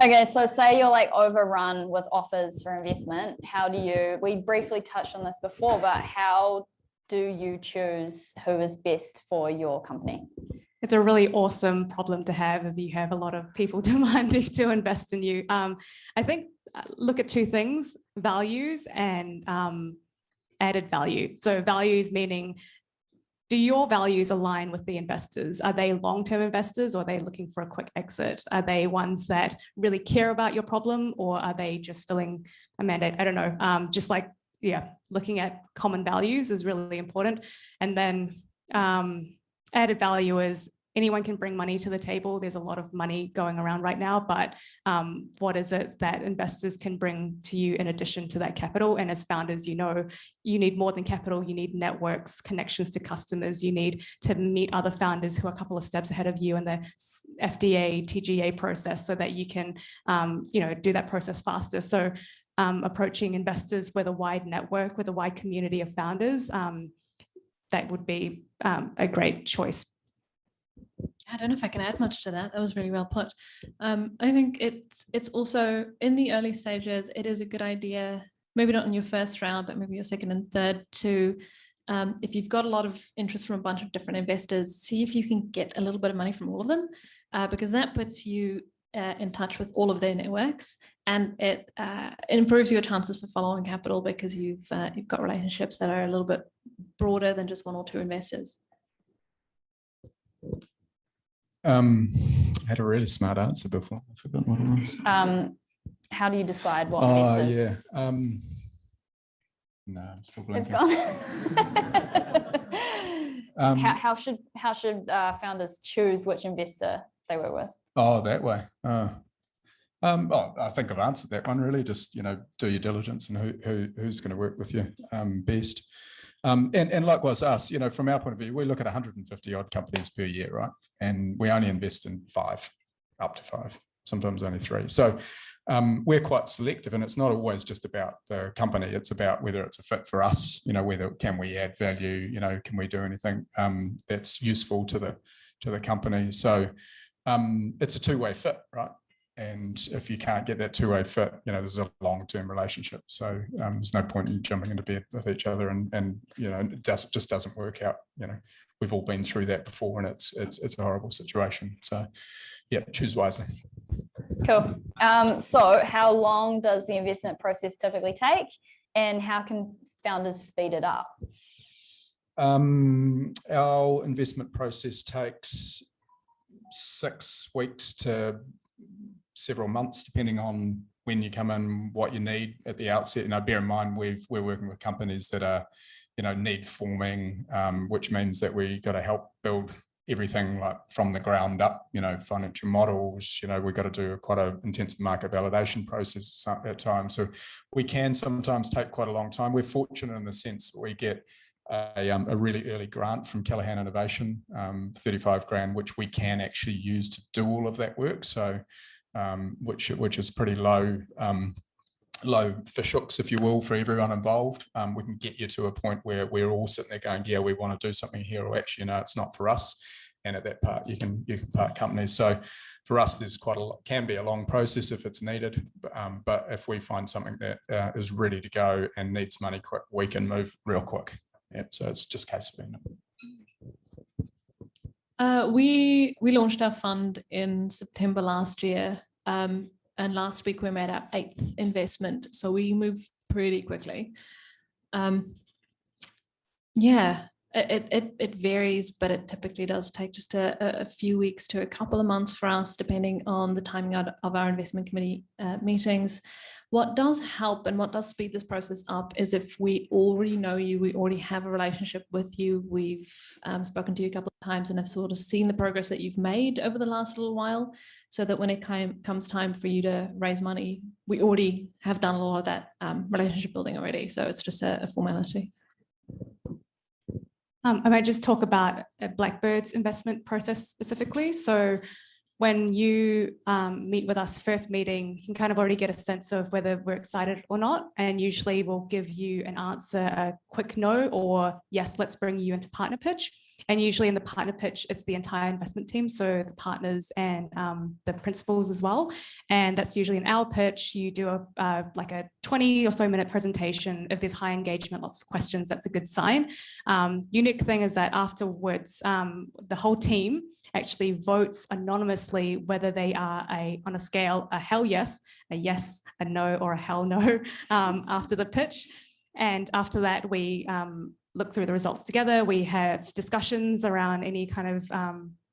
Okay, so say you're like overrun with offers for investment. We briefly touched on this before, but how do you choose who is best for your company? It's a really awesome problem to have if you have a lot of people demanding to invest in you. I think look at two things: values and added value. So values meaning, do your values align with the investors? Are they long-term investors, or are they looking for a quick exit? Are they ones that really care about your problem, or are they just filling a mandate? I don't know. Just like, yeah, looking at common values is really important. And then added value is anyone can bring money to the table. There's a lot of money going around right now, but what is it that investors can bring to you in addition to that capital? And as founders, you need more than capital. You need networks, connections to customers. You need to meet other founders who are a couple of steps ahead of you in the FDA, TGA process, so that you can, do that process faster. So approaching investors with a wide network, with a wide community of founders, that would be a great choice. I don't know if I can add much to that. That was really well put. I think it's also in the early stages, it is a good idea, maybe not in your first round, but maybe your second and third, to if you've got a lot of interest from a bunch of different investors, see if you can get a little bit of money from all of them, because that puts you in touch with all of their networks, and it improves your chances for following capital, because you've got relationships that are a little bit broader than just one or two investors. I had a really smart answer before. I forgot what it was. How do you decide what investors? Yeah. No, I'm still blanking. It's gone. How should founders choose which investor they work with? Oh, that way. I think I've answered that one really. Just, do your diligence and who's going to work with you best. And likewise us, from our point of view, we look at 150 odd companies per year, right? And we only invest in 5, up to 5, sometimes only 3. So we're quite selective, and it's not always just about the company. It's about whether it's a fit for us, whether can we add value, can we do anything that's useful to the company. So it's a two-way fit, right? And if you can't get that two-way fit, there's a long-term relationship. So there's no point in jumping into bed with each other, and it just doesn't work out. We've all been through that before, and it's a horrible situation. So yeah, choose wisely. Cool. So how long does the investment process typically take, and how can founders speed it up? Our investment process takes 6 weeks to several months, depending on when you come in, what you need at the outset. Bear in mind, we're working with companies that are, need forming, which means that we got to help build everything like from the ground up, financial models. We've got to do quite an intensive market validation process at times. So we can sometimes take quite a long time. We're fortunate in the sense that we get a really early grant from Callaghan Innovation, 35 grand, which we can actually use to do all of that work. So which is pretty low fish hooks, if you will, for everyone involved. We can get you to a point where we're all sitting there going, yeah, we want to do something here, or actually, it's not for us. And at that part, you can part companies. So for us, there's can be a long process if it's needed. But if we find something that is ready to go and needs money quick, we can move real quick. Yeah, so it's just case of being. We launched our fund in September last year, and last week we made our 8th investment, so we moved pretty quickly. Yeah, it varies, but it typically does take just a few weeks to a couple of months for us, depending on the timing of our investment committee meetings. What does help and what does speed this process up is if we already know you, we already have a relationship with you, we've spoken to you a couple of times and have sort of seen the progress that you've made over the last little while, so that when it comes time for you to raise money, we already have done a lot of that relationship building already. So it's just a formality. I might just talk about Blackbird's investment process specifically. So when you meet with us first meeting, you can kind of already get a sense of whether we're excited or not. And usually we'll give you an answer, a quick no, or yes, let's bring you into partner pitch. And usually in the partner pitch, it's the entire investment team, so the partners and the principals as well. And that's usually an hour pitch. You do like a 20 or so minute presentation. If there's high engagement, lots of questions, that's a good sign. Unique thing is that afterwards, the whole team actually votes anonymously whether they are on a scale, a hell yes, a no, or a hell no after the pitch. And after that, we look through the results together. We have discussions around any kind of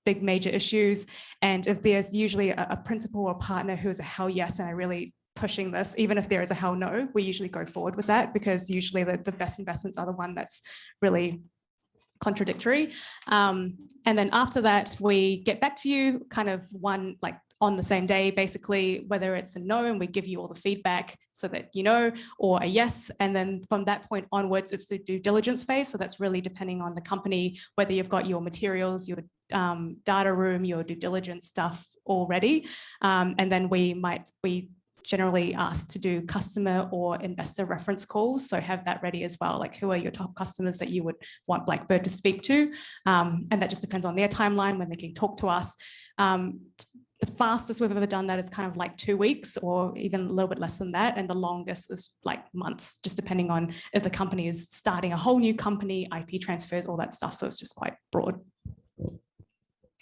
big major issues. And if there's usually a principal or partner who is a hell yes and are really pushing this, even if there is a hell no, we usually go forward with that, because usually the best investments are the one that's really contradictory. And then after that, we get back to you kind of on the same day, basically, whether it's a no, and we give you all the feedback so that you know, or a yes. And then from that point onwards, it's the due diligence phase. So that's really depending on the company, whether you've got your materials, your data room, your due diligence stuff already. And then we generally ask to do customer or investor reference calls. So have that ready as well. Like, who are your top customers that you would want Blackbird to speak to? And that just depends on their timeline when they can talk to us. The fastest we've ever done that is kind of like 2 weeks, or even a little bit less than that. And the longest is like months, just depending on if the company is starting a whole new company, IP transfers, all that stuff. So it's just quite broad.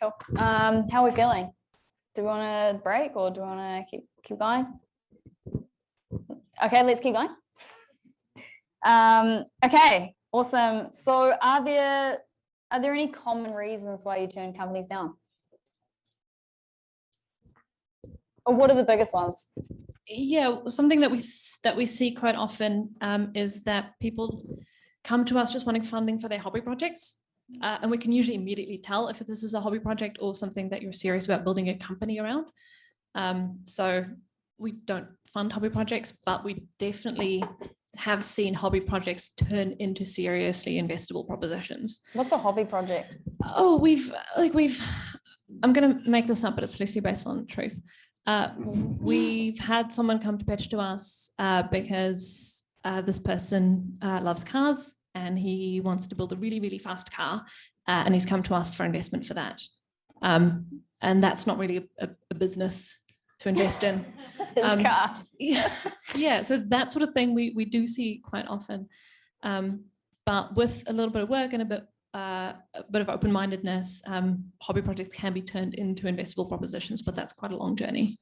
Cool. How are we feeling? Do we want to break, or do we want to keep going? Okay, let's keep going. Okay, awesome. So are there any common reasons why you turn companies down? Or what are the biggest ones? Yeah, something that we see quite often is that people come to us just wanting funding for their hobby projects. And we can usually immediately tell if this is a hobby project or something that you're serious about building a company around. So we don't fund hobby projects, but we definitely have seen hobby projects turn into seriously investable propositions. What's a hobby project? Oh, I'm going to make this up, but it's loosely based on truth. We've had someone come to pitch to us because this person loves cars and he wants to build a really, really fast car, and he's come to us for investment for that. And that's not really a business to invest in. Car. Yeah, so that sort of thing we do see quite often. But with a little bit of work and a bit of open-mindedness, hobby projects can be turned into investable propositions, but that's quite a long journey.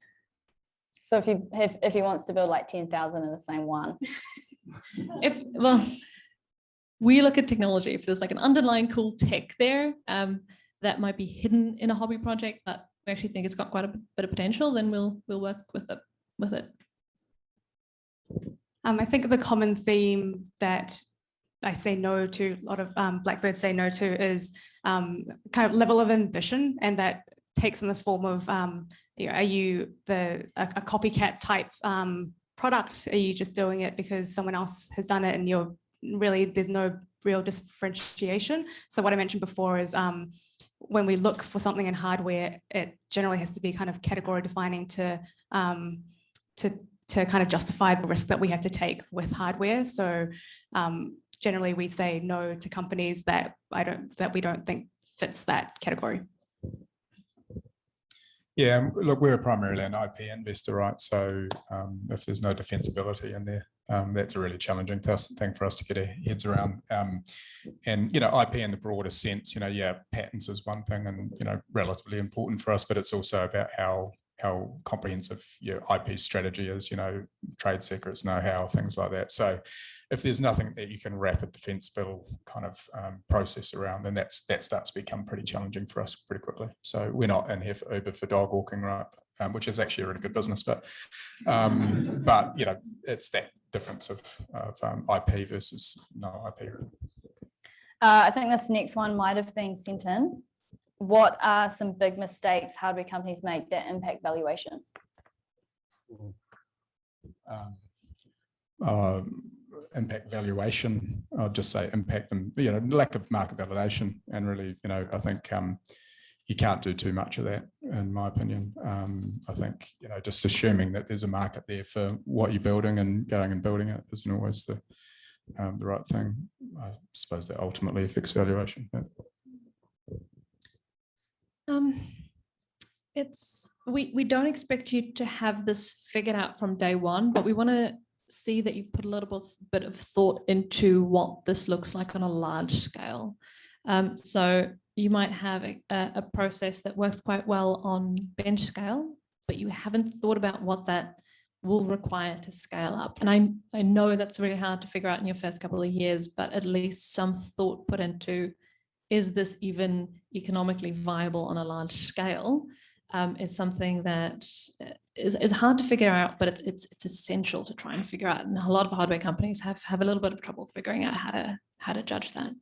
So if he wants to build like 10,000 in the same one. We look at technology. If there's like an underlying cool tech there that might be hidden in a hobby project, but we actually think it's got quite a bit of potential, then we'll work with it. I think the common theme that I say no to, a lot of Blackbirds say no to, is kind of level of ambition, and that takes in the form of, are you a copycat type product? Are you just doing it because someone else has done it and there's no real differentiation? So what I mentioned before is when we look for something in hardware, it generally has to be kind of category defining to kind of justify the risk that we have to take with hardware. So generally we say no to companies that we don't think fits that category. Yeah, look, we're primarily an IP investor, right? So if there's no defensibility in there, that's a really challenging thing for us to get our heads around. And, IP in the broader sense, patents is one thing and, relatively important for us, but it's also about how how comprehensive your IP strategy is, trade secrets, know-how, things like that. So if there's nothing that you can wrap a defence bill kind of process around, then that starts to become pretty challenging for us pretty quickly. So we're not in here for Uber for dog walking, right? Which is actually a really good business, but it's that difference of IP versus no IP. I think this next one might have been sent in. What are some big mistakes hardware companies make that impact valuation? Impact valuation, I'll just say impact them, lack of market validation. And really, I think you can't do too much of that, in my opinion. I think, just assuming that there's a market there for what you're building and going and building it isn't always the right thing. I suppose that ultimately affects valuation. But. We don't expect you to have this figured out from day one, but we want to see that you've put a little bit of thought into what this looks like on a large scale. So you might have a process that works quite well on bench scale, but you haven't thought about what that will require to scale up. And I know that's really hard to figure out in your first couple of years, but at least some thought put into, is this even economically viable on a large scale, is something that is hard to figure out, but it's essential to try and figure out. And a lot of hardware companies have a little bit of trouble figuring out how to judge that.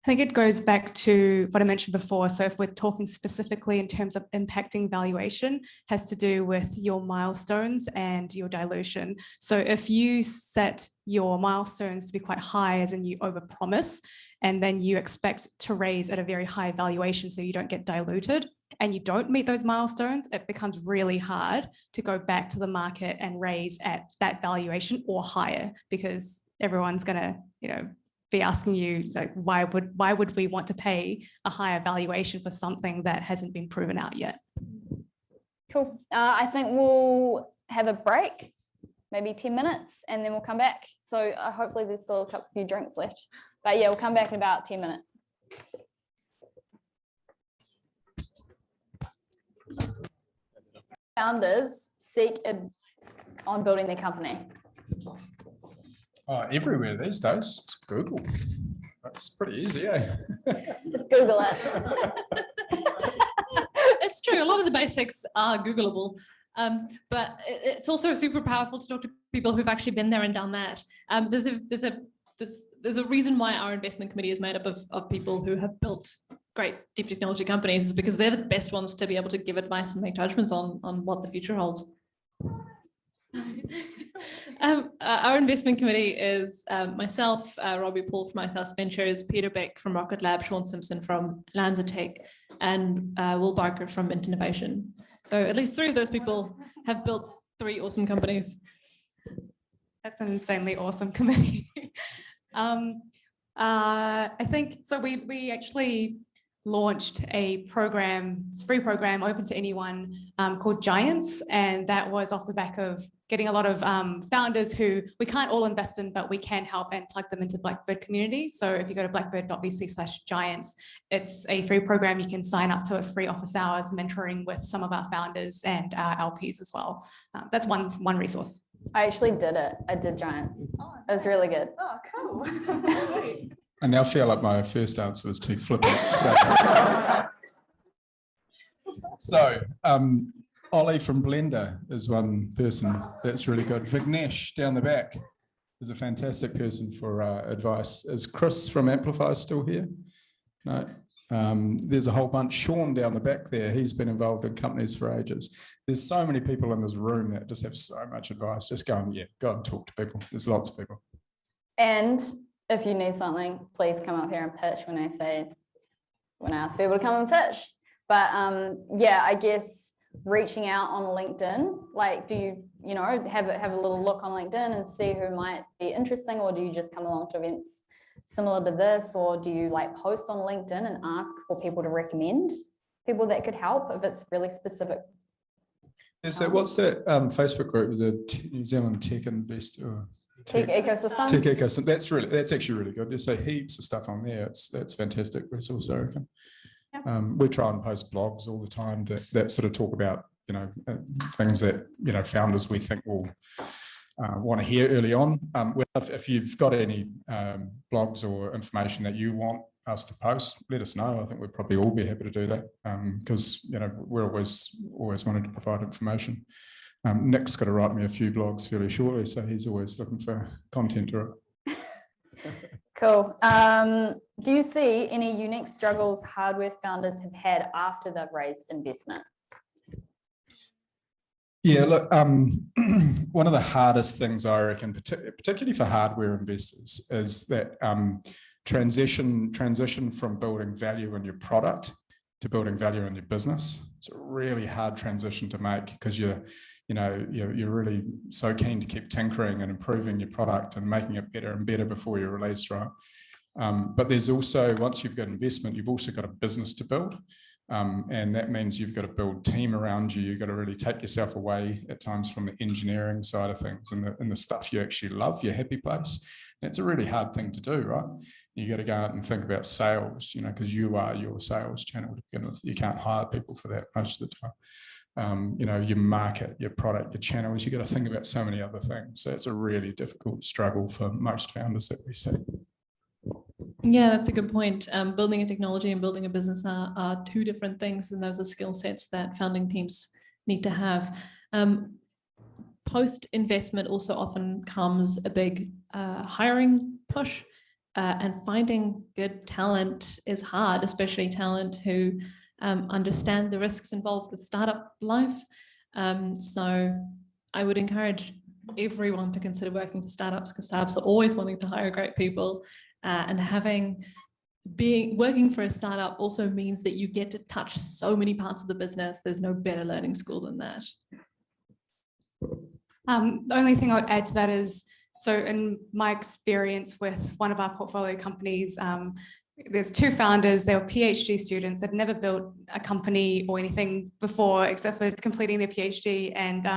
I think it goes back to what I mentioned before. So if we're talking specifically in terms of impacting valuation, has to do with your milestones and your dilution. So if you set your milestones to be quite high, as in you overpromise, and then you expect to raise at a very high valuation so you don't get diluted, and you don't meet those milestones, it becomes really hard to go back to the market and raise at that valuation or higher, because everyone's going to, be asking you, like, why would we want to pay a higher valuation for something that hasn't been proven out yet? Cool. I think we'll have a break, maybe 10 minutes, and then we'll come back. So hopefully there's still a few drinks left. But yeah, we'll come back in about 10 minutes. Founders seek advice on building their company. Everywhere these days, it's Google. That's pretty easy, eh? Just Google it. It's true. A lot of the basics are Googleable, but it's also super powerful to talk to people who've actually been there and done that. There's a reason why our investment committee is made up of people who have built great deep technology companies, is because they're the best ones to be able to give advice and make judgments on what the future holds. Our investment committee is myself, Robbie Paul from Icehouse Ventures, Peter Beck from Rocket Lab, Sean Simpson from LanzaTech, and Will Barker from Innovation. So at least 3 of those people have built 3 awesome companies. That's an insanely awesome committee. I think so. We actually launched a program, it's a free program open to anyone, called Giants, and that was off the back of getting a lot of founders who we can't all invest in, but we can help and plug them into the Blackbird community. So if you go to blackbird.vc/giants, it's a free program. You can sign up to a free office hours mentoring with some of our founders and our LPs as well. That's one resource. I actually did it. I did Giants. Oh, it was really good. Oh, cool. I now feel like my first answer was too flippant. So Ollie from Blender is one person that's really good. Vignesh down the back is a fantastic person for advice. Is Chris from Amplify still here? No. There's a whole bunch. Sean down the back there, he's been involved in companies for ages. There's so many people in this room that just have so much advice. Just go and talk to people. There's lots of people. And if you need something, please come up here and pitch when I ask people to come and pitch. But yeah, I guess reaching out on LinkedIn, like, do you have a little look on LinkedIn and see who might be interesting, or do you just come along to events similar to this, or do you like post on LinkedIn and ask for people to recommend people that could help if it's really specific? Is that what's that Facebook group, the New Zealand Tech Investor? Tech ecosystem. Tech ecosystem. That's actually really good. There's heaps of stuff on there. That's fantastic resource, I reckon. We try and post blogs all the time that sort of talk about, things that, founders we think will want to hear early on. If you've got any blogs or information that you want us to post, let us know. I think we'd probably all be happy to do that, because we're always wanting to provide information. Nick's got to write me a few blogs fairly shortly, so he's always looking for content to write. Cool. Do you see any unique struggles hardware founders have had after they've raised investment? Yeah, look, one of the hardest things I reckon, particularly for hardware investors, is that transition from building value in your product to building value in your business. It's a really hard transition to make, because you're really so keen to keep tinkering and improving your product and making it better and better before you release, right? But there's also, once you've got investment, you've also got a business to build. And that means you've got to build team around you. You've got to really take yourself away at times from the engineering side of things and the stuff you actually love, your happy place. That's a really hard thing to do, right? You got to go out and think about sales, because you are your sales channel to begin with. You can't hire people for that most of the time. Your market, your product, your channels, you got to think about so many other things. So it's a really difficult struggle for most founders that we see. Yeah, that's a good point. Building a technology and building a business are two different things, and those are skill sets that founding teams need to have. Post-investment also often comes a big hiring push, and finding good talent is hard, especially talent who understand the risks involved with startup life. So I would encourage everyone to consider working for startups, because startups are always wanting to hire great people. And working for a startup also means that you get to touch so many parts of the business. There's no better learning school than that. The only thing I would add to that is, so in my experience with one of our portfolio companies, there's two founders. They were PhD students. They'd never built a company or anything before except for completing their PhD. And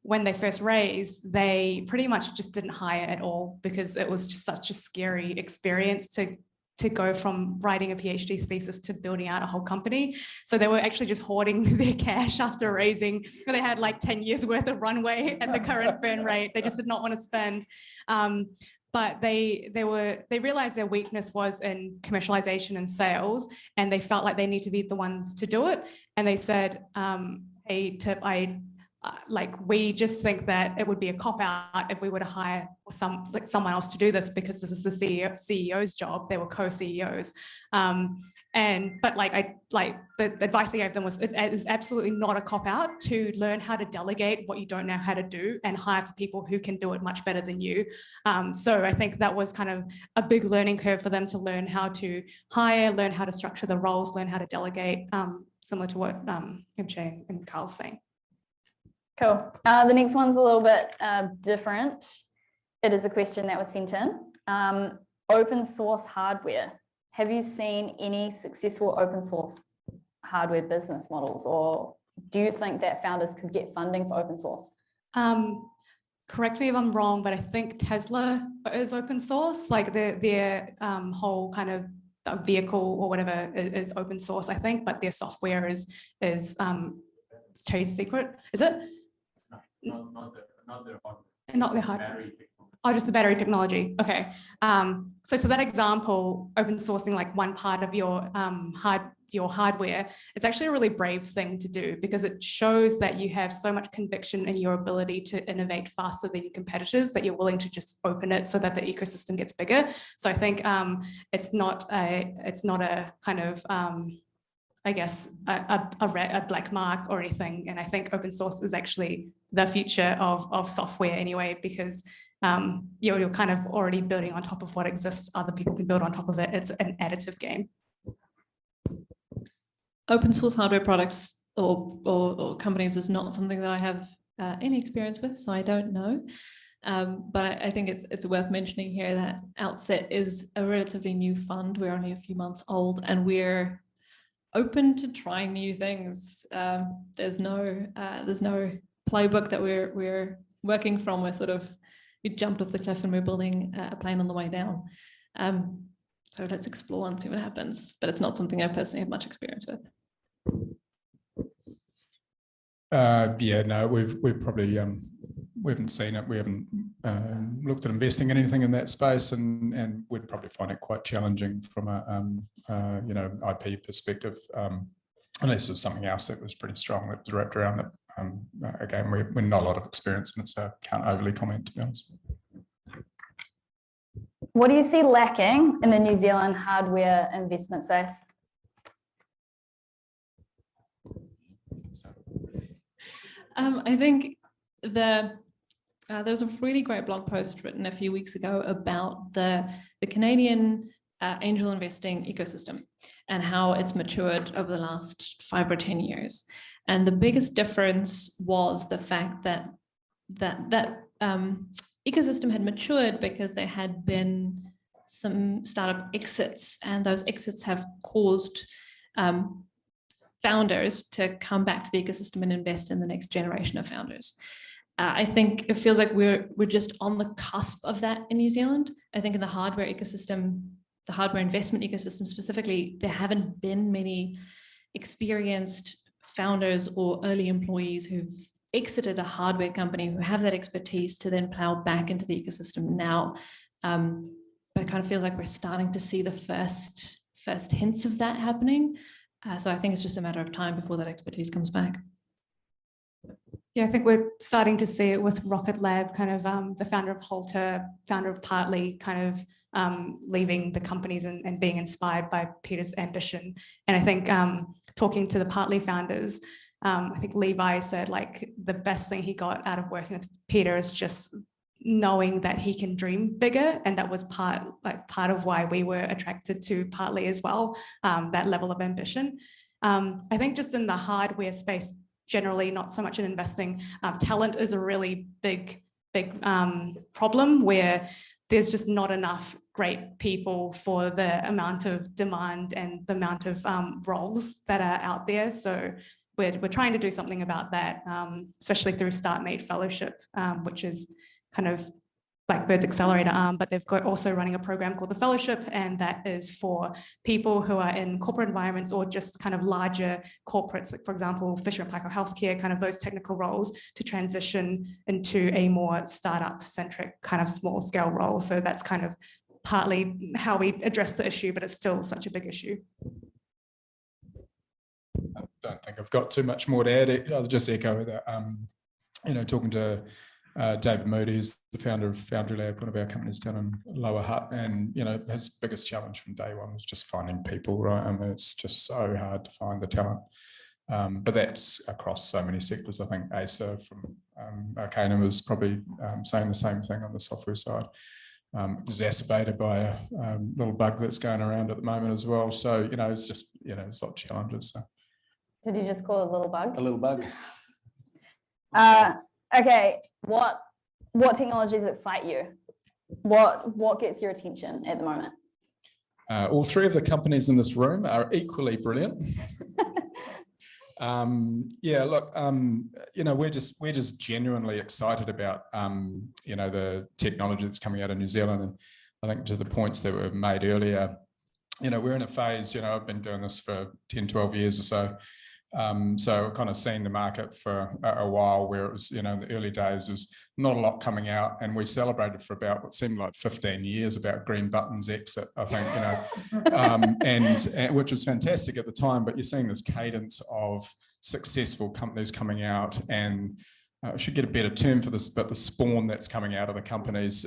when they first raised, they pretty much just didn't hire at all, because it was just such a scary experience to go from writing a PhD thesis to building out a whole company. So they were actually just hoarding their cash after raising. They had like 10 years worth of runway at the current burn rate. They just did not want to spend. But they realized their weakness was in commercialization and sales, and they felt like they need to be the ones to do it. And they said, we just think that it would be a cop out if we were to hire someone else to do this, because this is the CEO's job. They were co-CEOs. But the advice I gave them was, it is absolutely not a cop out to learn how to delegate what you don't know how to do and hire for people who can do it much better than you. So I think that was kind of a big learning curve for them, to learn how to hire, learn how to structure the roles, learn how to delegate, similar to what MJ and Carl's saying. Cool. The next one's a little bit different. It is a question that was sent in. Open source hardware. Have you seen any successful open source hardware business models, or do you think that founders could get funding for open source? Correct me if I'm wrong, but I think Tesla is open source. Like their whole kind of vehicle or whatever is open source, I think, but their software is trade secret. Is it? Not the hardware. Oh, just the battery technology. Okay. So that example, open sourcing like one part of your hardware, it's actually a really brave thing to do, because it shows that you have so much conviction in your ability to innovate faster than your competitors, that you're willing to just open it so that the ecosystem gets bigger. So I think it's not a kind of I guess a black mark or anything. And I think open source is actually the future of software anyway, because you're kind of already building on top of what exists. Other people can build on top of it. It's an additive game. Open source hardware products or companies is not something that I have any experience with, so I don't know. But I think it's worth mentioning here that Outset is a relatively new fund. We're only a few months old, and we're open to trying new things. There's no playbook that we're working from. We jumped off the cliff and we're building a plane on the way down. So let's explore and see what happens. But it's not something I personally have much experience with. Yeah, no, we've probably we haven't seen it. We haven't looked at investing in anything in that space, and we'd probably find it quite challenging from a you know, IP perspective, unless there's something else that was pretty strong that was wrapped around it. Again, we're not a lot of experience in it, so can't overly comment, to be honest. What do you see lacking in the New Zealand hardware investment space? I think there was a really great blog post written a few weeks ago about the Canadian angel investing ecosystem and how it's matured over the last 5 or 10 years. And the biggest difference was the fact that ecosystem had matured because there had been some startup exits, and those exits have caused founders to come back to the ecosystem and invest in the next generation of founders. I think it feels like we're just on the cusp of that in New Zealand. I think in the hardware ecosystem, the hardware investment ecosystem specifically, there haven't been many experienced founders or early employees who've exited a hardware company who have that expertise to then plow back into the ecosystem now. But it kind of feels like we're starting to see the first hints of that happening. So I think it's just a matter of time before that expertise comes back. Yeah, I think we're starting to see it with Rocket Lab, kind of the founder of Halter, founder of Partly, kind of leaving the companies and being inspired by Peter's ambition. And I think talking to the Partly founders, I think Levi said like the best thing he got out of working with Peter is just knowing that he can dream bigger, and that was part of why we were attracted to Partly as well, that level of ambition. I think just in the hardware space generally, not so much in investing, talent is a really big problem where there's just not enough great people for the amount of demand and the amount of roles that are out there. So we're trying to do something about that, especially through StartMate Fellowship, which is kind of Blackbird's accelerator arm, but they've got also running a program called the Fellowship, and that is for people who are in corporate environments or just kind of larger corporates, like for example, Fisher & Paykel Healthcare, kind of those technical roles, to transition into a more startup-centric kind of small scale role. So that's kind of partly how we address the issue, but it's still such a big issue. I don't think I've got too much more to add. I'll just echo that. You know, talking to David Moody, who's the founder of Foundry Lab, one of our companies down in Lower Hutt, and you know, his biggest challenge from day one was just finding people, right? I mean, it's just so hard to find the talent. But that's across so many sectors. I think Asa from Arcanum was probably saying the same thing on the software side, exacerbated by a little bug that's going around at the moment as well. So, you know, it's just, you know, it's a lot of challenges. So. Did you just call it a little bug? A little bug. Okay, what technologies excite you? What gets your attention at the moment? All three of the companies in this room are equally brilliant. Yeah, look, you know, we're just genuinely excited about you know, the technology that's coming out of New Zealand, and I think to the points that were made earlier, you know, we're in a phase. You know, I've been doing this for 10, 12 years or so. So I've kind of seen the market for a while where it was, you know, in the early days, there was not a lot coming out, and we celebrated for about what seemed like 15 years about Green Button's exit, I think, you know, and which was fantastic at the time, but you're seeing this cadence of successful companies coming out, and I should get a better term for this, but the spawn that's coming out of the companies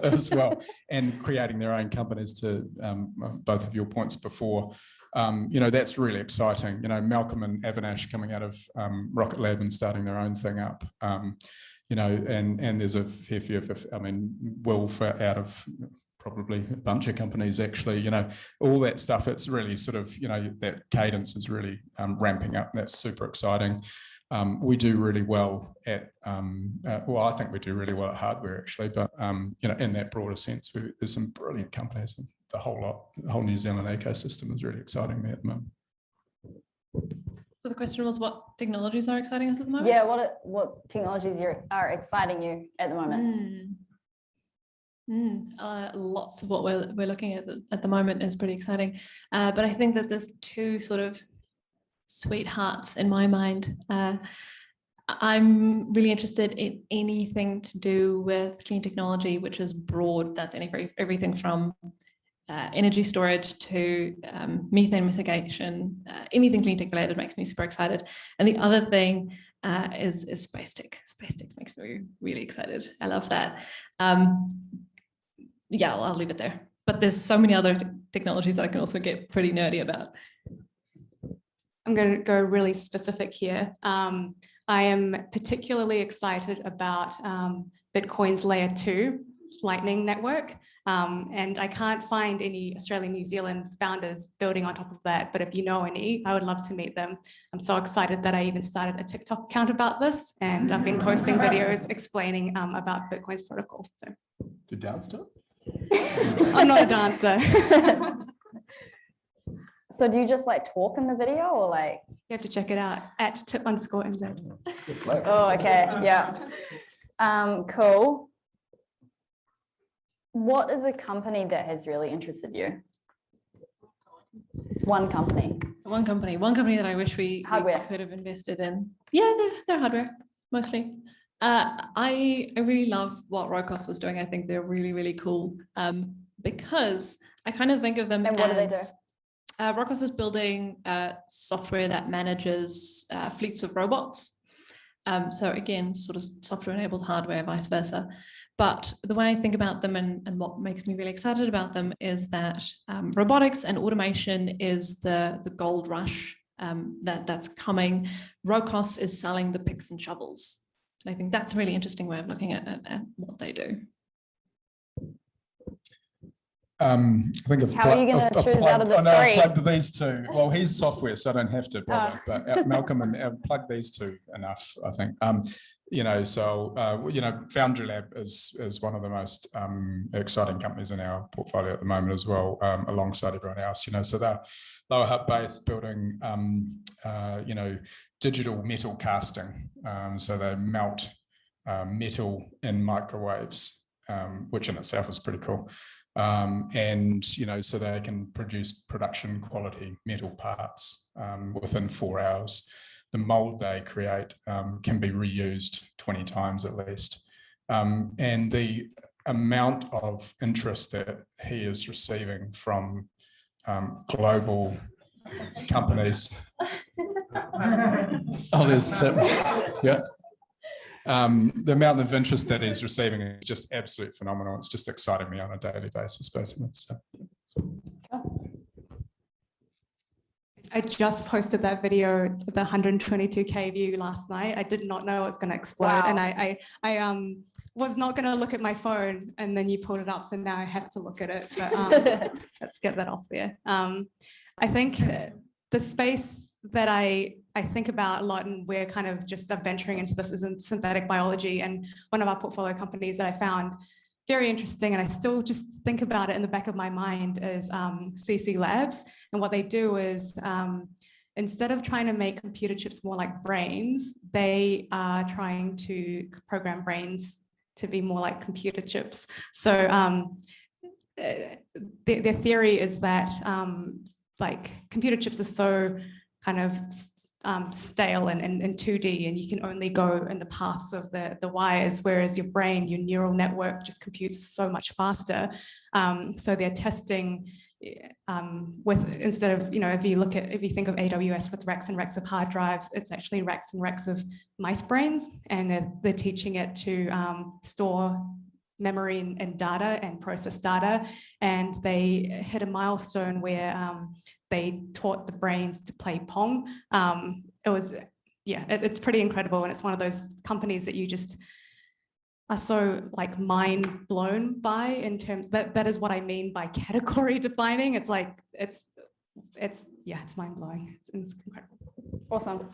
as well, and creating their own companies, to both of your points before. You know, that's really exciting. You know, Malcolm and Avinash coming out of Rocket Lab and starting their own thing up. You know, and there's a fair few of, I mean, Wolf out of probably a bunch of companies actually, you know, all that stuff. It's really sort of, you know, that cadence is really ramping up. That's super exciting. We do really well at, well, I think we do really well at hardware actually, but, you know, in that broader sense, there's some brilliant companies, and the whole New Zealand ecosystem is really exciting me at the moment. So the question was, what technologies are exciting us at the moment? Yeah, what technologies are exciting you at the moment? Lots of what we're looking at the moment is pretty exciting, but I think that there's two sort of sweethearts in my mind. I'm really interested in anything to do with clean technology, which is broad. That's everything from energy storage to methane mitigation. Anything clean tech related makes me super excited. And the other thing is space tech. Space tech makes me really excited. I love that. Yeah, I'll leave it there. But there's so many other technologies that I can also get pretty nerdy about. I'm going to go really specific here. I am particularly excited about Bitcoin's layer 2 Lightning Network. And I can't find any Australian, New Zealand founders building on top of that. But if you know any, I would love to meet them. I'm so excited that I even started a TikTok account about this. And I've been posting videos explaining about Bitcoin's protocol. So. Do you dance to it? I'm not a dancer. So do you just like talk in the video or like? You have to check it out at @tip_nz. Oh, okay. Yeah. Cool. What is a company that has really interested you? One company. One company that I wish we could have invested in. Yeah, they're hardware mostly. I really love what Rocos is doing. I think they're really, really cool because I kind of think of them and what as, do they do? Rocos is building software that manages fleets of robots. So again, sort of software-enabled hardware, vice versa. But the way I think about them and what makes me really excited about them is that robotics and automation is the gold rush that's coming. Rocos is selling the picks and shovels. And I think that's a really interesting way of looking at what they do. I think how are you going to choose out of the three? I've plugged these two. Well, he's software, so I don't have to bother. But Malcolm and I've plugged these two enough, I think. Foundry Lab is one of the most exciting companies in our portfolio at the moment as well, alongside everyone else. So they're lower hub based, building digital metal casting. So they melt metal in microwaves, which in itself is pretty cool. So they can produce production quality metal parts within 4 hours. The mold they create can be reused 20 times at least. And the amount of interest that he is receiving from global companies. There's Tip. Yeah. The amount of interest that he's receiving is just absolutely phenomenal. It's just exciting me on a daily basis, basically. So. I just posted that video, the 122K view last night. I did not know it was going to explode. Wow. And I was not going to look at my phone, and then you pulled it up. So now I have to look at it. But let's get that off there. I think the space that I think about a lot, and we're kind of just venturing into this, is in synthetic biology. And one of our portfolio companies that I found very interesting, and I still just think about it in the back of my mind, is CC Labs. And what they do is, instead of trying to make computer chips more like brains, they are trying to program brains to be more like computer chips. So their theory is that like computer chips are so kind of stale and 2D, and you can only go in the paths of the wires, whereas your brain, your neural network just computes so much faster. So they're testing with, instead of, if you think of AWS with racks and racks of hard drives, it's actually racks and racks of mice brains, and they're teaching it to store memory and data and process data. And they hit a milestone where they taught the brains to play Pong. It's pretty incredible. And it's one of those companies that you just are so like mind blown by, in terms that is what I mean by category defining. It's like, it's mind blowing. It's incredible. Awesome.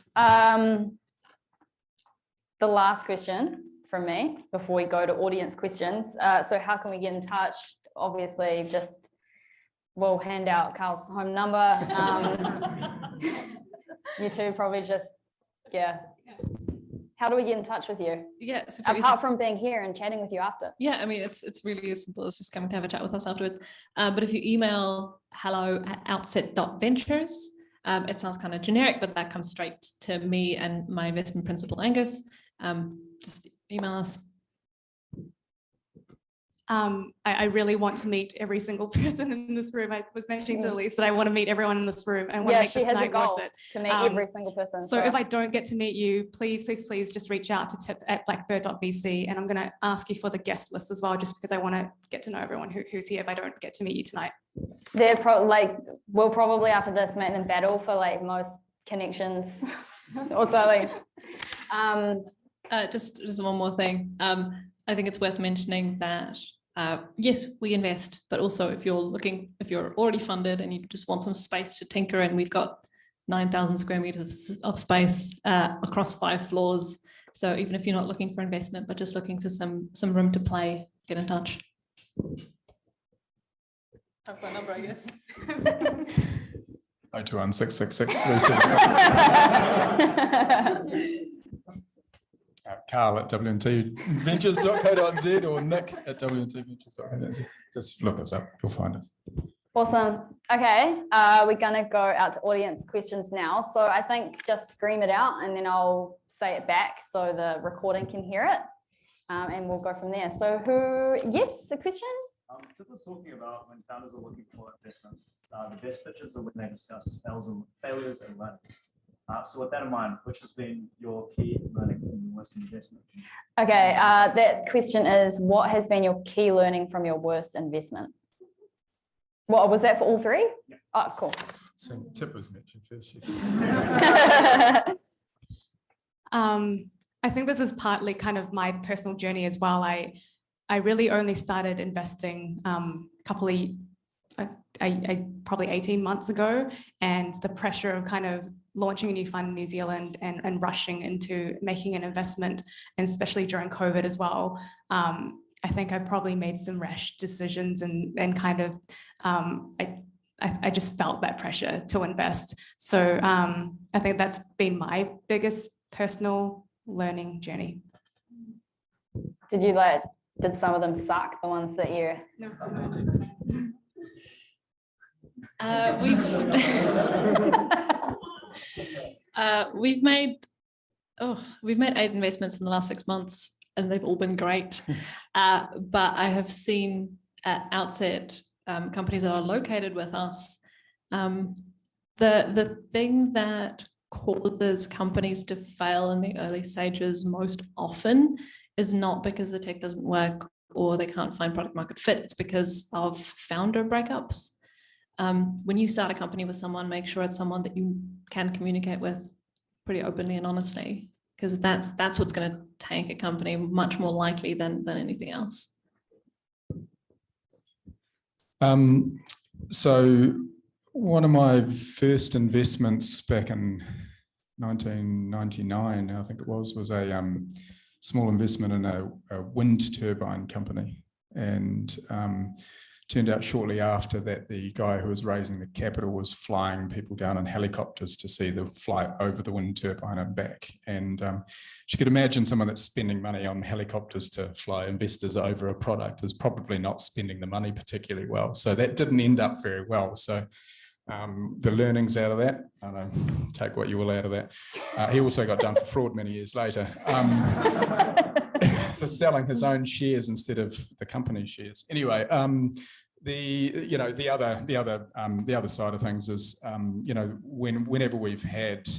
The last question from me before we go to audience questions. So how can we get in touch? Obviously, we'll hand out Carl's home number. You two probably just, yeah. How do we get in touch with you? Yeah, so Apart from being here and chatting with you after. yeah, I mean, it's really as simple as just coming to have a chat with us afterwards. But if you email hello@outset.ventures, it sounds kind of generic, but that comes straight to me and my investment principal, Angus. Just email us. I really want to meet every single person in this room. I was mentioning to Elise that I want to meet everyone in this room and want to make this night worth it. To meet every single person. So if I don't get to meet you, please just reach out to tip@blackbird.vc, and I'm going to ask you for the guest list as well, just because I want to get to know everyone who's here if I don't get to meet you tonight. They're we'll probably after this meet in battle for most connections. Also just one more thing. I think it's worth mentioning that yes, we invest, but also if you're already funded and you just want some space to tinker in, we've got 9,000 square meters of space across 5 floors. So even if you're not looking for investment, but just looking for some room to play, get in touch. Have my number, I guess. 021-666-375. Carl at wntventures.co.nz or Nick at wntventures.co.nz. Just look us up, you'll find us. Awesome. Okay, we're gonna go out to audience questions now. So I think just scream it out and then I'll say it back so the recording can hear it, and we'll go from there. So yes, a question? Tip was talking about when founders are looking for investments, the best pitches are when they discuss failures and learning. So with that in mind, which has been your key learning from your worst investment? Okay, that question is, what has been your key learning from your worst investment? What was that for all 3? Yeah. Oh, cool. So Tip was mentioned first. I think this is partly kind of my personal journey as well. I really only started investing probably 18 months ago, and the pressure of kind of launching a new fund in New Zealand and rushing into making an investment, and especially during COVID as well. I think I probably made some rash decisions and kind of I just felt that pressure to invest. So I think that's been my biggest personal learning journey. Did some of them suck, the ones that you... No. We've made 8 investments in the last 6 months, and they've all been great. But I have seen at Outset companies that are located with us. The thing that causes companies to fail in the early stages most often is not because the tech doesn't work or they can't find product market fit. It's because of founder breakups. When you start a company with someone, make sure it's someone that you can communicate with pretty openly and honestly, because that's what's going to tank a company much more likely than anything else. So one of my first investments back in 1999, I think it was a small investment in a wind turbine company, and turned out shortly after that the guy who was raising the capital was flying people down in helicopters to see the flight over the wind turbine and back. And you could imagine someone that's spending money on helicopters to fly investors over a product is probably not spending the money particularly well. So that didn't end up very well. So the learnings out of that, I don't know, take what you will out of that. He also got done for fraud many years later. For selling his own shares instead of the company's shares. Anyway, the other side of things is whenever we've had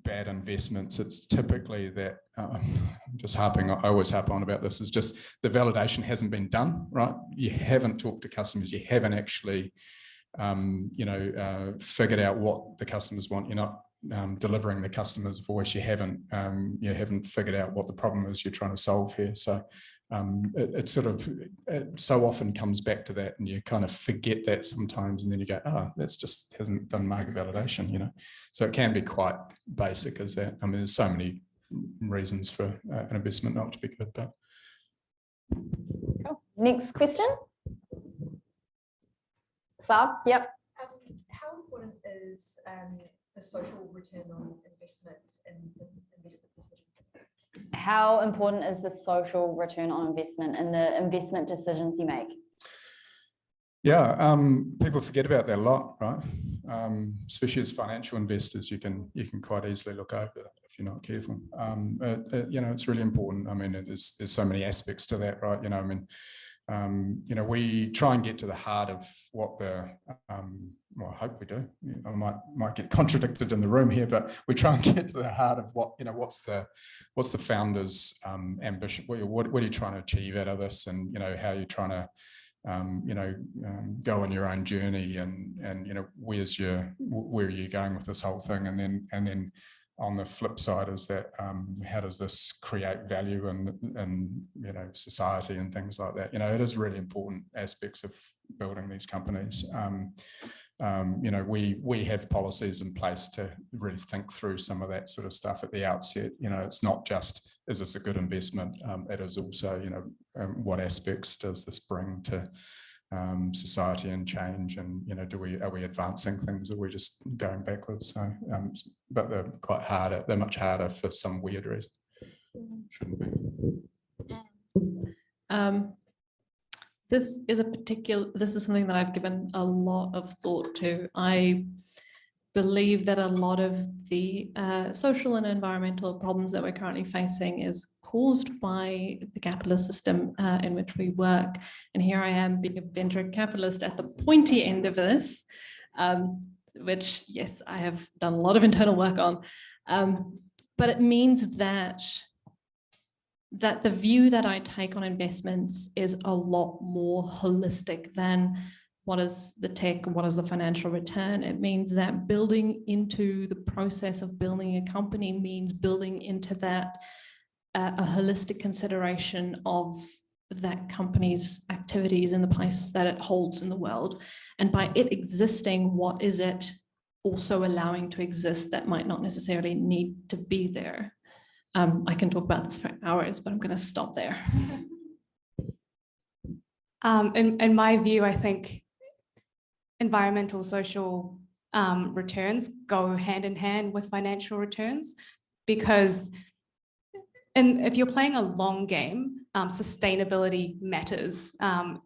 bad investments, it's typically that I always harp on about this, is just the validation hasn't been done right. You haven't talked to customers. You haven't actually figured out what the customers want. You're not delivering the customer's voice. You haven't figured out what the problem is you're trying to solve here. So it so often comes back to that, and you kind of forget that sometimes, and then you go, oh, that's just hasn't done market validation, So it can be quite basic as that. I mean, there's so many reasons for an investment not to be good. But cool. Next question. Sab, yep. How important is the social return on investment in investment decisions? How important is the social return on investment in the investment decisions you make? Yeah, people forget about that a lot, right? Especially as financial investors, you can quite easily look over it if you're not careful. You know, it's really important. I mean, there's so many aspects to that, right? You know, I mean, you know, we try and get to the heart of what the, well, I hope we do. I might get contradicted in the room here, but we try and get to the heart of what, you know, what's the founder's ambition? What are you trying to achieve out of this? And, you know, how you're trying to, you know, go on your own journey, and you know, where are you going with this whole thing? And then on the flip side is that how does this create value in you know, society and things like that? You know, it is really important aspects of building these companies. You know, we have policies in place to really think through some of that sort of stuff at the outset. You know, it's not just, is this a good investment? It is also, you know, what aspects does this bring to society and change? And, you know, are we advancing things, or are we just going backwards? So, but they're quite harder. They're much harder for some weird reason. Shouldn't be. This is something that I've given a lot of thought to. I believe that a lot of the social and environmental problems that we're currently facing is caused by the capitalist system in which we work. And here I am being a venture capitalist at the pointy end of this, which, yes, I have done a lot of internal work on. But it means that the view that I take on investments is a lot more holistic than what is the tech, what is the financial return. It means that building into the process of building a company means building into that a holistic consideration of that company's activities and the place that it holds in the world. And by it existing, what is it also allowing to exist that might not necessarily need to be there? I can talk about this for hours, but I'm going to stop there. In my view, I think environmental, social returns go hand in hand with financial returns, because if you're playing a long game, sustainability matters.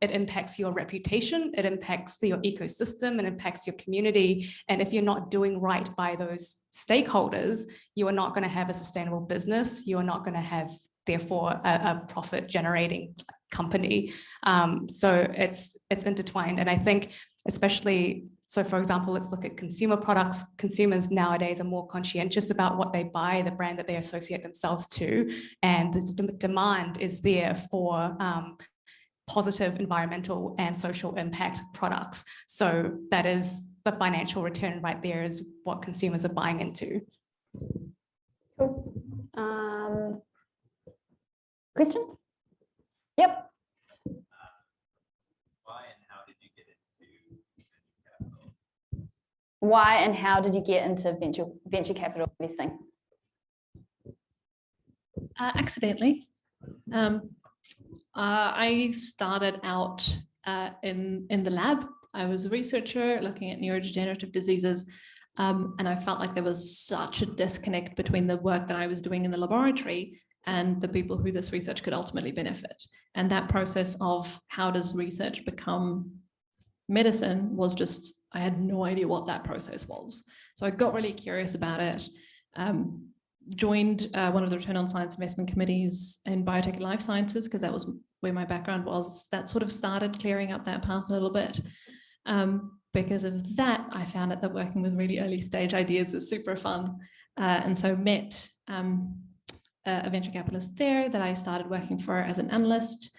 It impacts your reputation, it impacts your ecosystem, it impacts your community. And if you're not doing right by those stakeholders, you are not going to have a sustainable business. You are not going to have, therefore, a profit generating company. So it's intertwined. And I think especially, so for example, let's look at consumer products. Consumers nowadays are more conscientious about what they buy, the brand that they associate themselves to, and the demand is there for positive environmental and social impact products. So that is the financial return right there, is what consumers are buying into. Cool. Questions? Yep. Why and how did you get into venture capital investing? Accidentally. I started out in the lab. I was a researcher looking at neurodegenerative diseases, and I felt like there was such a disconnect between the work that I was doing in the laboratory and the people who this research could ultimately benefit. And that process of how does research become medicine was just, I had no idea what that process was. So I got really curious about it, joined one of the return on science investment committees in biotech and life sciences, because that was where my background was. That sort of started clearing up that path a little bit. Because of that, I found out that working with really early stage ideas is super fun. And so met a venture capitalist there that I started working for as an analyst.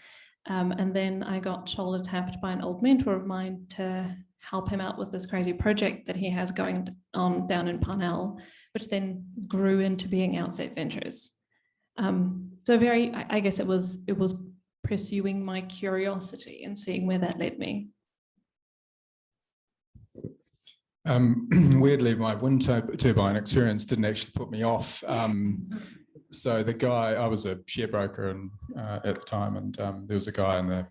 And then I got shoulder tapped by an old mentor of mine to help him out with this crazy project that he has going on down in Parnell, which then grew into being Outset Ventures. So I guess it was pursuing my curiosity and seeing where that led me. Weirdly, my wind turbine experience didn't actually put me off. So the guy, I was a share broker at the time, and there was a guy in the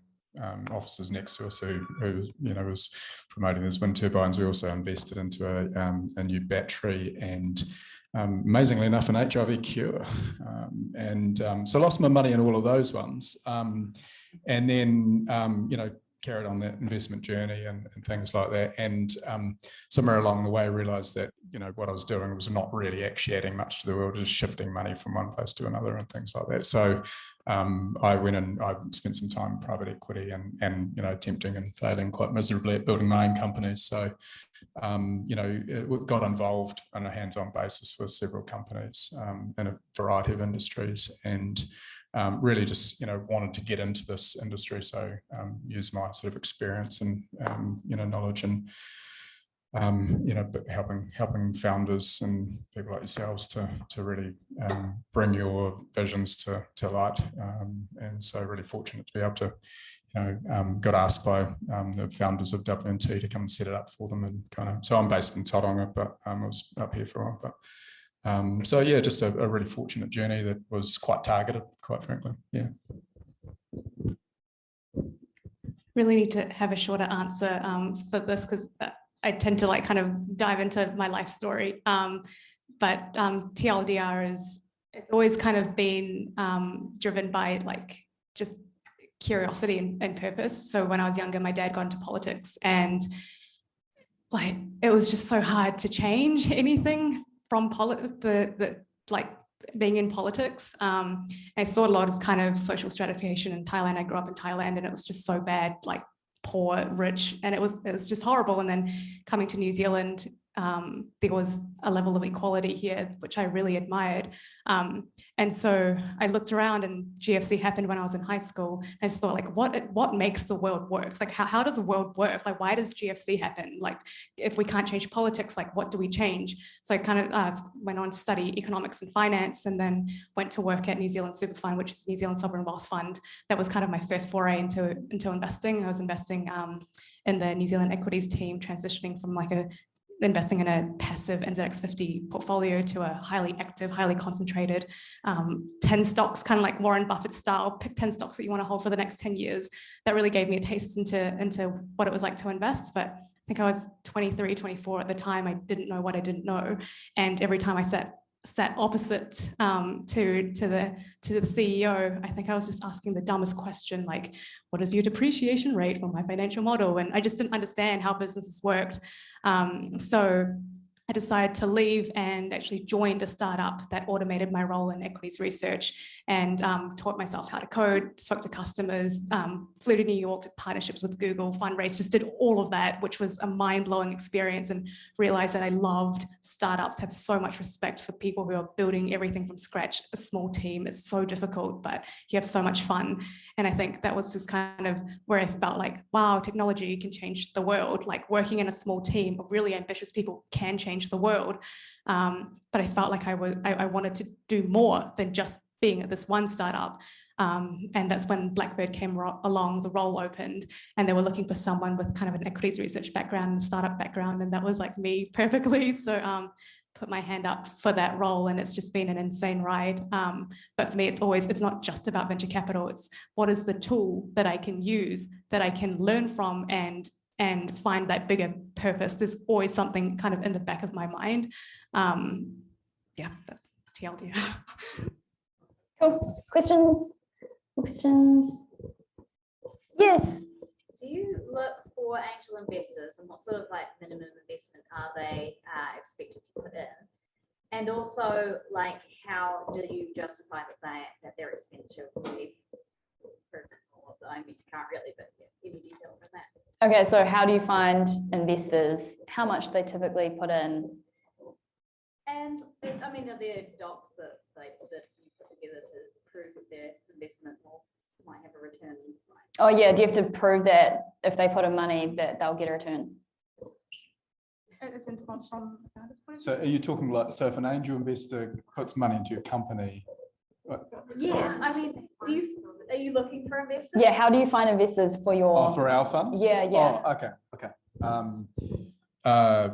offices next to us who was promoting these wind turbines. We also invested into a new battery, and amazingly enough, an HIV cure. So I lost my money in all of those ones. And then, carried on that investment journey and things like that. And somewhere along the way, I realized that, what I was doing was not really actually adding much to the world, just shifting money from one place to another and things like that. So I went and I spent some time in private equity and attempting and failing quite miserably at building my own companies. So, got involved on a hands-on basis with several companies in a variety of industries, and really just wanted to get into this industry. So use my sort of experience and knowledge and helping founders and people like yourselves to really bring your visions to light. And so really fortunate to be able to got asked by the founders of WNT to come and set it up for them, and so I'm based in Tauranga, but I was up here for a while. But so yeah, just a really fortunate journey that was quite targeted, quite frankly. Yeah. Really need to have a shorter answer for this, because I tend to kind of dive into my life story. But TLDR it's always kind of been driven by just curiosity and purpose. So when I was younger, my dad got into politics, and it was just so hard to change anything from being in politics. I saw a lot of kind of social stratification in Thailand. I grew up in Thailand, and it was just so bad, poor, rich, and it was just horrible. And then coming to New Zealand, there was a level of equality here, which I really admired. And so I looked around, and GFC happened when I was in high school. I just thought, what makes the world work? It's how does the world work? Why does GFC happen? If we can't change politics, what do we change? So I kind of went on to study economics and finance, and then went to work at New Zealand Super Fund, which is New Zealand Sovereign Wealth Fund. That was kind of my first foray into investing. I was investing in the New Zealand equities team, transitioning from investing in a passive NZX 50 portfolio to a highly active, highly concentrated 10 stocks, kind of like Warren Buffett style, pick 10 stocks that you want to hold for the next 10 years. That really gave me a taste into what it was like to invest. But I think I was 23, 24 at the time. I didn't know what I didn't know. And every time I sat opposite to the CEO, I think I was just asking the dumbest question, what is your depreciation rate for my financial model? And I just didn't understand how businesses worked. So I decided to leave and actually joined a startup that automated my role in equities research, and taught myself how to code, spoke to customers, flew to New York, did partnerships with Google, fundraised, just did all of that, which was a mind-blowing experience, and realized that I loved startups, have so much respect for people who are building everything from scratch, a small team. It's so difficult, but you have so much fun. And I think that was just kind of where I felt wow, technology can change the world. Working in a small team of really ambitious people can change the world. But I felt I wanted to do more than just being at this one startup. And that's when Blackbird came along, the role opened, and they were looking for someone with kind of an equities research background and startup background. And that was me perfectly. So put my hand up for that role, and it's just been an insane ride. But for me, it's not just about venture capital. It's what is the tool that I can use, that I can learn from, and find that bigger purpose. There's always something kind of in the back of my mind. Yeah, that's TLDR. Cool. Questions? Yes. Do you look for angel investors, and what sort of minimum investment are they expected to put in? And also, how do you justify that their expenditure will be? I mean, you can't really, but any detail from that. Okay, so how do you find investors? How much they typically put in? And I mean, are there docs that you put together to prove that their investment might have a return? Oh yeah, do you have to prove that if they put in money that they'll get a return? So are you talking so if an angel investor puts money into your company? Yes, I mean, are you looking for investors? Yeah, how do you find investors for your... for our funds? Yeah. Okay.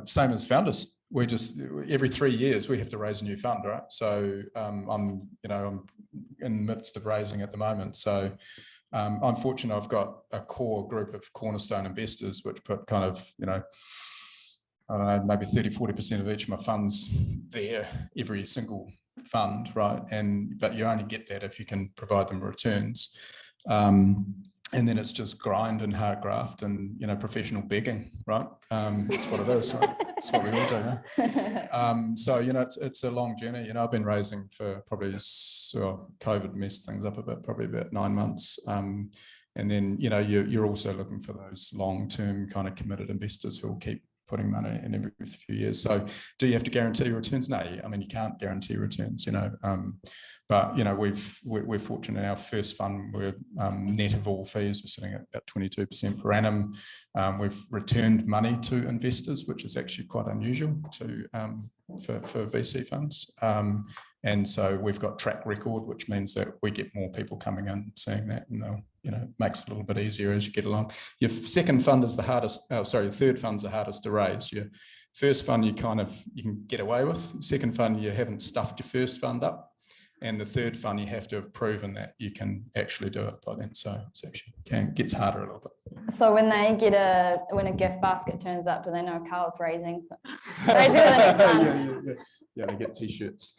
Same as founders. We just, every 3 years we have to raise a new fund, right? So I'm in the midst of raising at the moment. So I'm fortunate I've got a core group of cornerstone investors which put kind of, I don't know, maybe 30-40% of each of my funds there, every single fund, right? But you only get that if you can provide them returns. And then it's just grind and hard graft and, you know, professional begging, right? That's what it is, right? That's what we all do. Huh? So, you know, it's a long journey. You know, I've been raising for probably, COVID messed things up a bit, probably about 9 months. And then, you know, you're also looking for those long-term kind of committed investors who will keep putting money in every few years. So do you have to guarantee returns? No, I mean, you can't guarantee returns, you know, but, you know, we're fortunate in our first fund, we're net of all fees, we're sitting at about 22% per annum. We've returned money to investors, which is actually quite unusual for VC funds. And so we've got track record, which means that we get more people coming in seeing that, and they'll, you know, it makes it a little bit easier as you get along. Your second fund is the hardest, your third fund's the hardest to raise. Your first fund, you can get away with. Second fund, you haven't stuffed your first fund up. And the third fund, you have to have proven that you can actually do it by then. So it's actually gets harder a little bit. So when they when a gift basket turns up, do they know Carl's raising for the next fund? Yeah, they get t-shirts.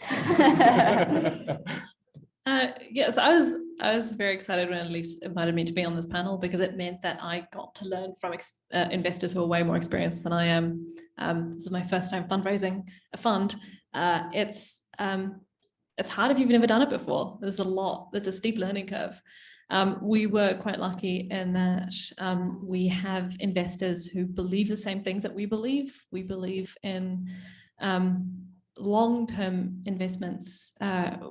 Yes, I was very excited when Elise invited me to be on this panel, because it meant that I got to learn from investors who are way more experienced than I am. This is my first time fundraising a fund. It's hard if you've never done it before. There's a steep learning curve. We were quite lucky in that we have investors who believe the same things that we believe. We believe in long-term investments.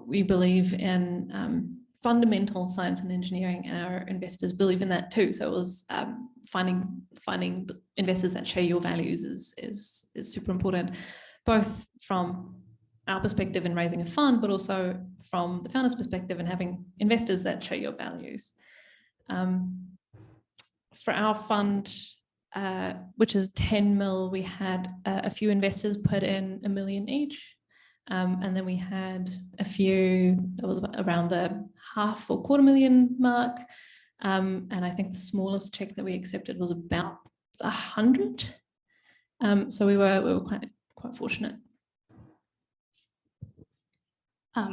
We believe in fundamental science and engineering, and our investors believe in that too. So it was finding investors that share your values is super important, both from our perspective in raising a fund, but also from the founder's perspective and having investors that share your values. For our fund, which is 10 mil, we had a few investors put in $1 million each. And then we had a few that was around the half or $250,000 mark. And I think the smallest check that we accepted was about 100. So we were quite fortunate.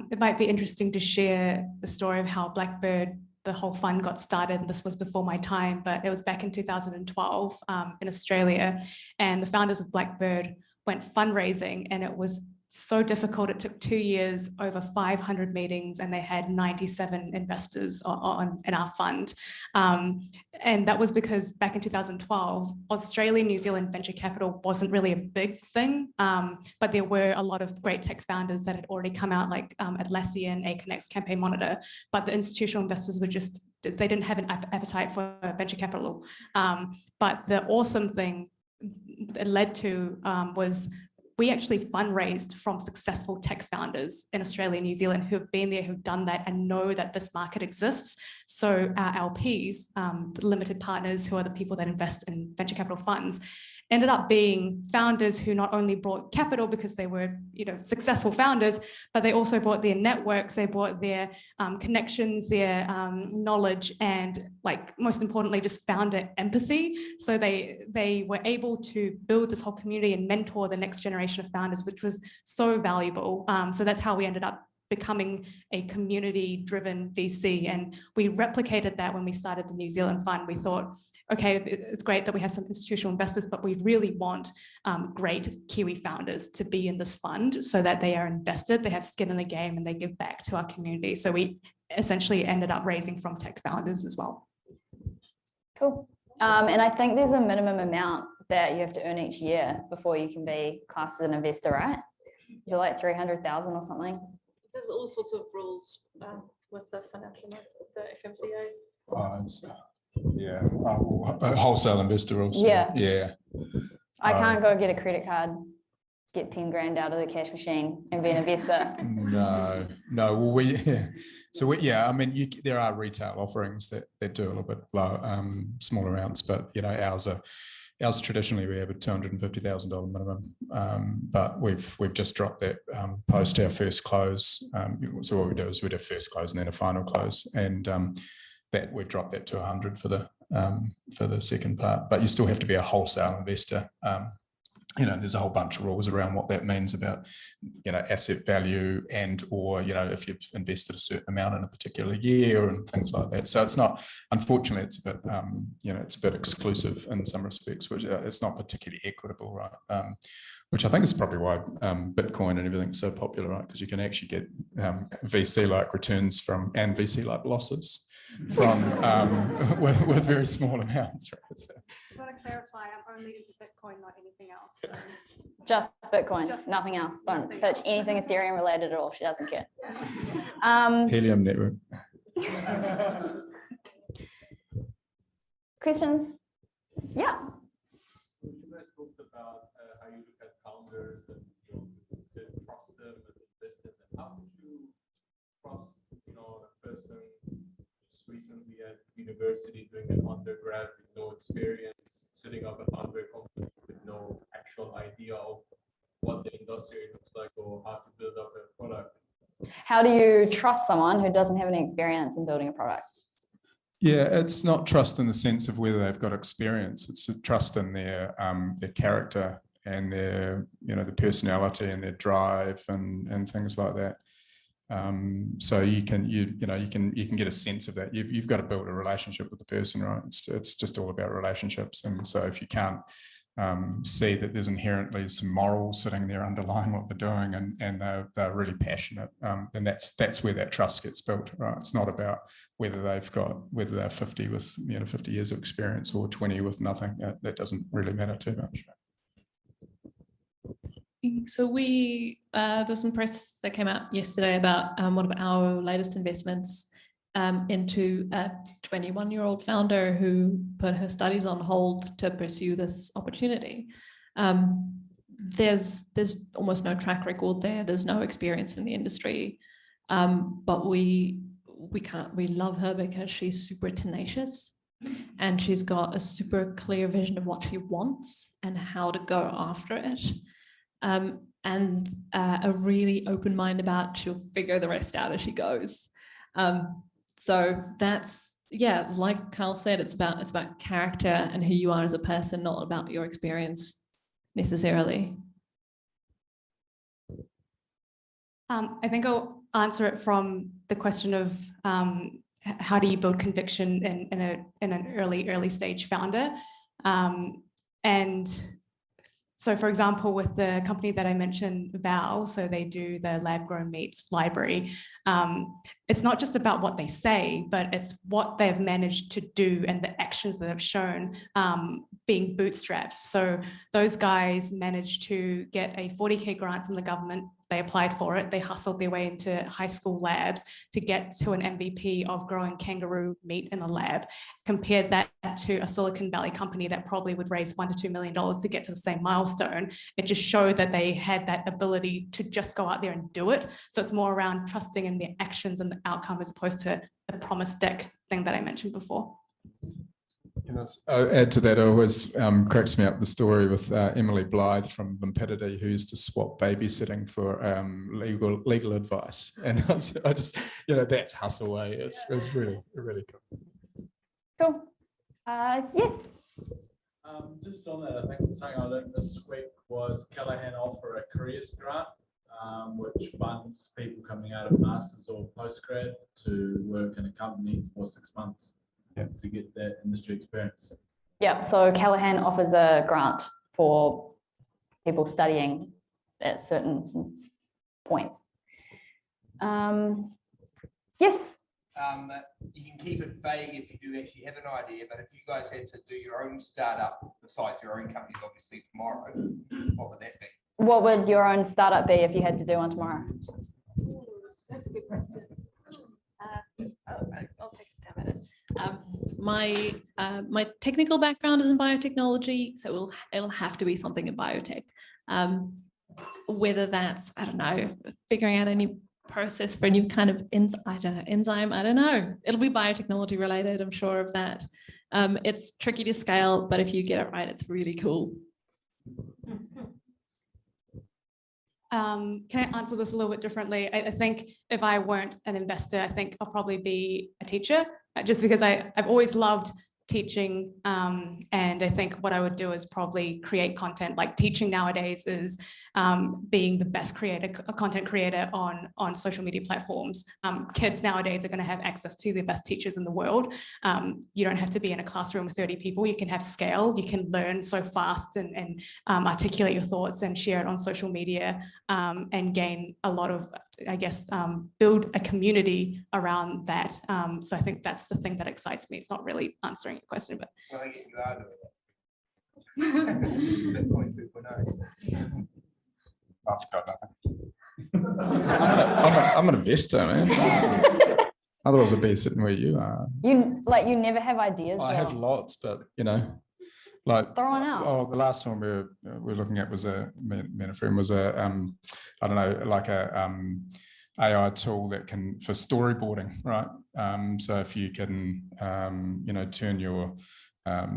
It might be interesting to share the story of how Blackbird, the whole fund, got started. And this was before my time, but it was back in 2012 in Australia. And the founders of Blackbird went fundraising, and it was so difficult. It took 2 years, over 500 meetings, and they had 97 investors in our fund. And that was because back in 2012, Australia, New Zealand venture capital wasn't really a big thing, but there were a lot of great tech founders that had already come out, like Atlassian, Aconex, Campaign Monitor, but the institutional investors were they didn't have an appetite for venture capital. But the awesome thing it led to was we actually fundraised from successful tech founders in Australia and New Zealand who've been there, who've done that, and know that this market exists. So our LPs, the limited partners, who are the people that invest in venture capital funds, ended up being founders who not only brought capital because they were, successful founders, but they also brought their networks, they brought their connections, their knowledge, and, like, most importantly, just founder empathy. So they were able to build this whole community and mentor the next generation of founders, which was so valuable. So that's how we ended up becoming a community-driven VC. And we replicated that when we started the New Zealand fund. We thought, okay, it's great that we have some institutional investors, but we really want great Kiwi founders to be in this fund so that they are invested, they have skin in the game, and they give back to our community. So we essentially ended up raising from tech founders as well. Cool. And I think there's a minimum amount that you have to earn each year before you can be classed as an investor, right? Is it like 300,000 or something? There's all sorts of rules with the financial market, with the FMCA. Yeah, a wholesale investor also. Yeah. I can't go get a credit card, get 10 grand out of the cash machine and be an investor. No. Well, I mean, there are retail offerings that do a little bit low, smaller amounts, but ours traditionally we have a $250,000 minimum, but we've just dropped that post our first close. So what we do is we do a first close and then a final close, and that we've dropped that to 100 for the second part, but you still have to be a wholesale investor there's a whole bunch of rules around what that means about, asset value and, or, if you've invested a certain amount in a particular year and things like that. So it's not, unfortunately, it's a bit, it's a bit exclusive in some respects, which it's not particularly equitable, right? Which I think is probably why Bitcoin and everything's so popular, right? Because you can actually get VC-like returns and VC-like losses from with very small amounts, right? So. I want to clarify, I'm only into Bitcoin, not anything else. Just Bitcoin, nothing else. Don't pitch anything Ethereum related at all. She doesn't care. Helium network. Questions? Yeah. You guys talked about how you look at founders and to trust them and invest in them. How would you trust, a person who's recently at university doing an undergrad with no experience, setting up a hardware company with no actual idea of what the industry looks like or how to build up a product? How do you trust someone who doesn't have any experience in building a product? Yeah, it's not trust in the sense of whether they've got experience. It's a trust in their character and their, the personality and their drive and things like that. So you can get a sense of that. You've got to build a relationship with the person, right? It's just all about relationships. And so if you can't see that there's inherently some morals sitting there underlying what they're doing, and they're really passionate, then that's where that trust gets built, right? It's not about whether they're 50 with 50 years of experience or 20 with nothing. That doesn't really matter too much. So there's some press that came out yesterday about one of our latest investments into a 21-year-old founder who put her studies on hold to pursue this opportunity. There's almost no track record there. There's no experience in the industry, but we love her because she's super tenacious and she's got a super clear vision of what she wants and how to go after it. And a really open mind about she'll figure the rest out as she goes. So that's, yeah, like Carl said, it's about character and who you are as a person, not about your experience necessarily. I think I'll answer it from the question of how do you build conviction in an early stage founder, and so, for example, with the company that I mentioned, Val, so they do the lab-grown meats library. It's not just about what they say, but it's what they've managed to do and the actions that have shown, being bootstrapped. So those guys managed to get a 40K grant from the government. They applied for it. They hustled their way into high school labs to get to an MVP of growing kangaroo meat in a lab. Compared that to a Silicon Valley company that probably would raise $1 to $2 million to get to the same milestone. It just showed that they had that ability to just go out there and do it. So it's more around trusting in their actions and the outcome as opposed to the promise deck thing that I mentioned before. I'll add to that. It always cracks me up the story with Emily Blythe from Limpidity, who used to swap babysitting for legal advice, and I just that's hustle way. It's really cool. Cool. Yes. Just on that, I think something I learned this week was Callaghan offer a careers grant, which funds people coming out of masters or postgrad to work in a company for 6 months. To get that industry experience. Yep. So Callaghan offers a grant for people studying at certain points. Yes. You can keep it vague if you do actually have an idea, but if you guys had to do your own startup besides your own companies, obviously tomorrow, what would that be? What would your own startup be if you had to do one tomorrow? That's a good question. I'll take a stab at it. My technical background is in biotechnology, so it'll have to be something in biotech. Whether that's, I don't know, figuring out a new process for a new kind of enzyme, I don't know. It'll be biotechnology related, I'm sure of that. It's tricky to scale, but if you get it right, it's really cool. Can I answer this a little bit differently? I think if I weren't an investor, I think I'll probably be a teacher, just because I've always loved teaching. And I think what I would do is probably create content. Like teaching nowadays is being the best content creator on social media platforms. Kids nowadays are going to have access to the best teachers in the world. You don't have to be in a classroom with 30 people. You can have scale. You can learn so fast and articulate your thoughts and share it on social media and gain a lot of, I guess, build a community around that. So I think that's the thing that excites me. It's not really answering your question, but. Well, I guess you are doing that. Bitcoin 2.0. I've got nothing. I'm an investor, man. Otherwise, I'd be sitting where you are. You never have ideas. I have lots, but like Throw one out. Oh, the last one we were looking at was me and a friend was I don't know, like a AI tool that can for storyboarding, right? So if you can turn your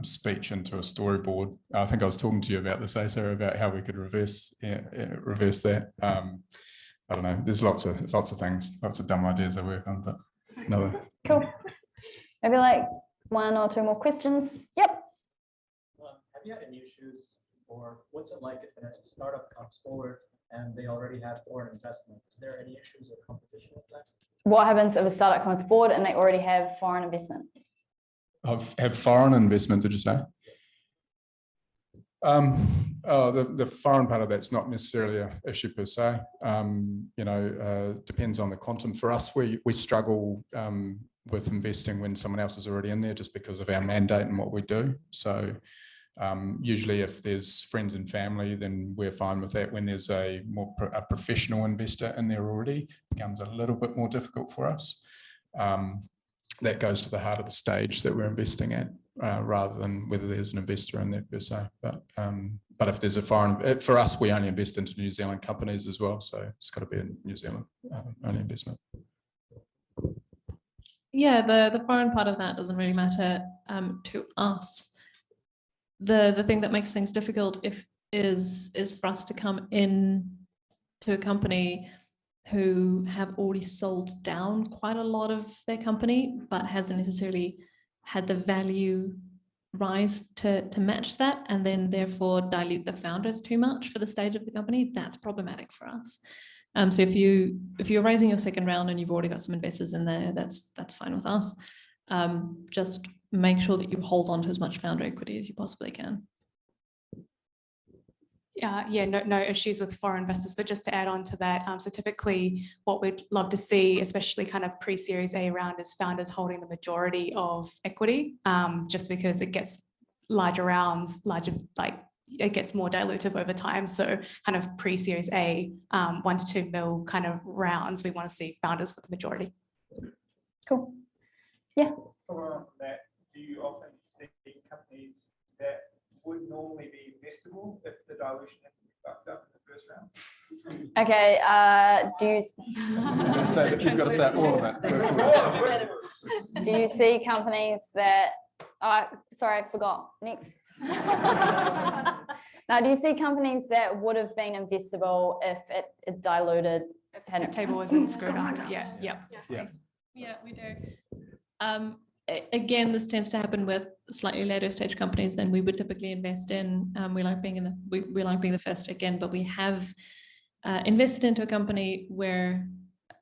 speech into a storyboard. I think I was talking to you about this, Asa, about how we could reverse that. I don't know. There's lots of things, lots of dumb ideas I work on, but another. Cool. Maybe like 1 or 2 more questions. Yep. Have you had any issues, or what's it like if a startup comes forward and they already have foreign investment? Is there any issues or competition with that? What happens if a startup comes forward and they already have foreign investment? Have foreign investment, did you say? The foreign part of that's not necessarily an issue per se. Depends on the quantum. For us, we struggle with investing when someone else is already in there just because of our mandate and what we do. So usually if there's friends and family, then we're fine with that. When there's a professional investor in there already, it becomes a little bit more difficult for us. That goes to the heart of the stage that we're investing at, rather than whether there's an investor in there per se. But if there's a foreign, for us, we only invest into New Zealand companies as well. So it's got to be a New Zealand only investment. Yeah, the foreign part of that doesn't really matter to us. The thing that makes things difficult is for us to come in to a company who have already sold down quite a lot of their company, but hasn't necessarily had the value rise to match that, and then therefore dilute the founders too much for the stage of the company. That's problematic for us. So if you're raising your second round and you've already got some investors in there, that's fine with us. Just make sure that you hold on to as much founder equity as you possibly can. Yeah, no issues with foreign investors, but just to add on to that, so typically what we'd love to see, especially kind of pre-Series A round, is founders holding the majority of equity, just because it gets larger rounds, it gets more dilutive over time. So kind of pre-Series A, 1 to 2 mil kind of rounds, we want to see founders with the majority. Cool. Yeah. From that, do you often see companies that would normally be investable if the dilution had been fucked up in the first round? Okay. Do you? You've got to say all of it. Do you see companies that? Sorry, I forgot. Next. Now, do you see companies that would have been investable if it diluted? If the cap table wasn't screwed on. Yeah, we do. Again, this tends to happen with slightly later stage companies than we would typically invest in. We like being the first again, but we have invested into a company where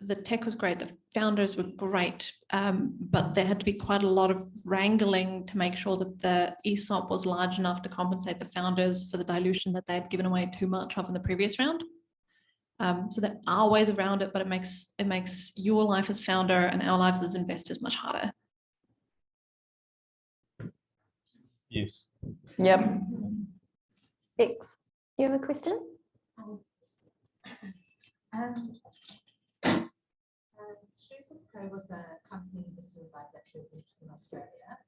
the tech was great, the founders were great, but there had to be quite a lot of wrangling to make sure that the ESOP was large enough to compensate the founders for the dilution that they had given away too much of in the previous round. So there are ways around it, but it makes your life as founder and our lives as investors much harder. Yes. Yep. X, do you have a question? Shoes of Pro was a company listed by Virtual Ventures in Australia,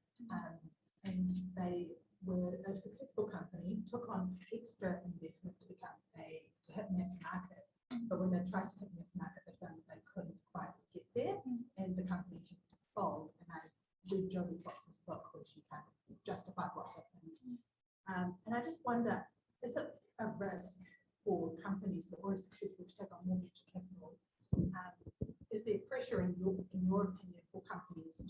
and they were a successful company, took on extra investment to hit mass market. But when they tried to hit mass market, they found that they couldn't quite get there, and the company had to fold. And I read Jodie Fox's book where she kind of justified what happened. And I just wonder, is it a risk for companies that are already successful to take on more venture capital? Is there pressure in your opinion for companies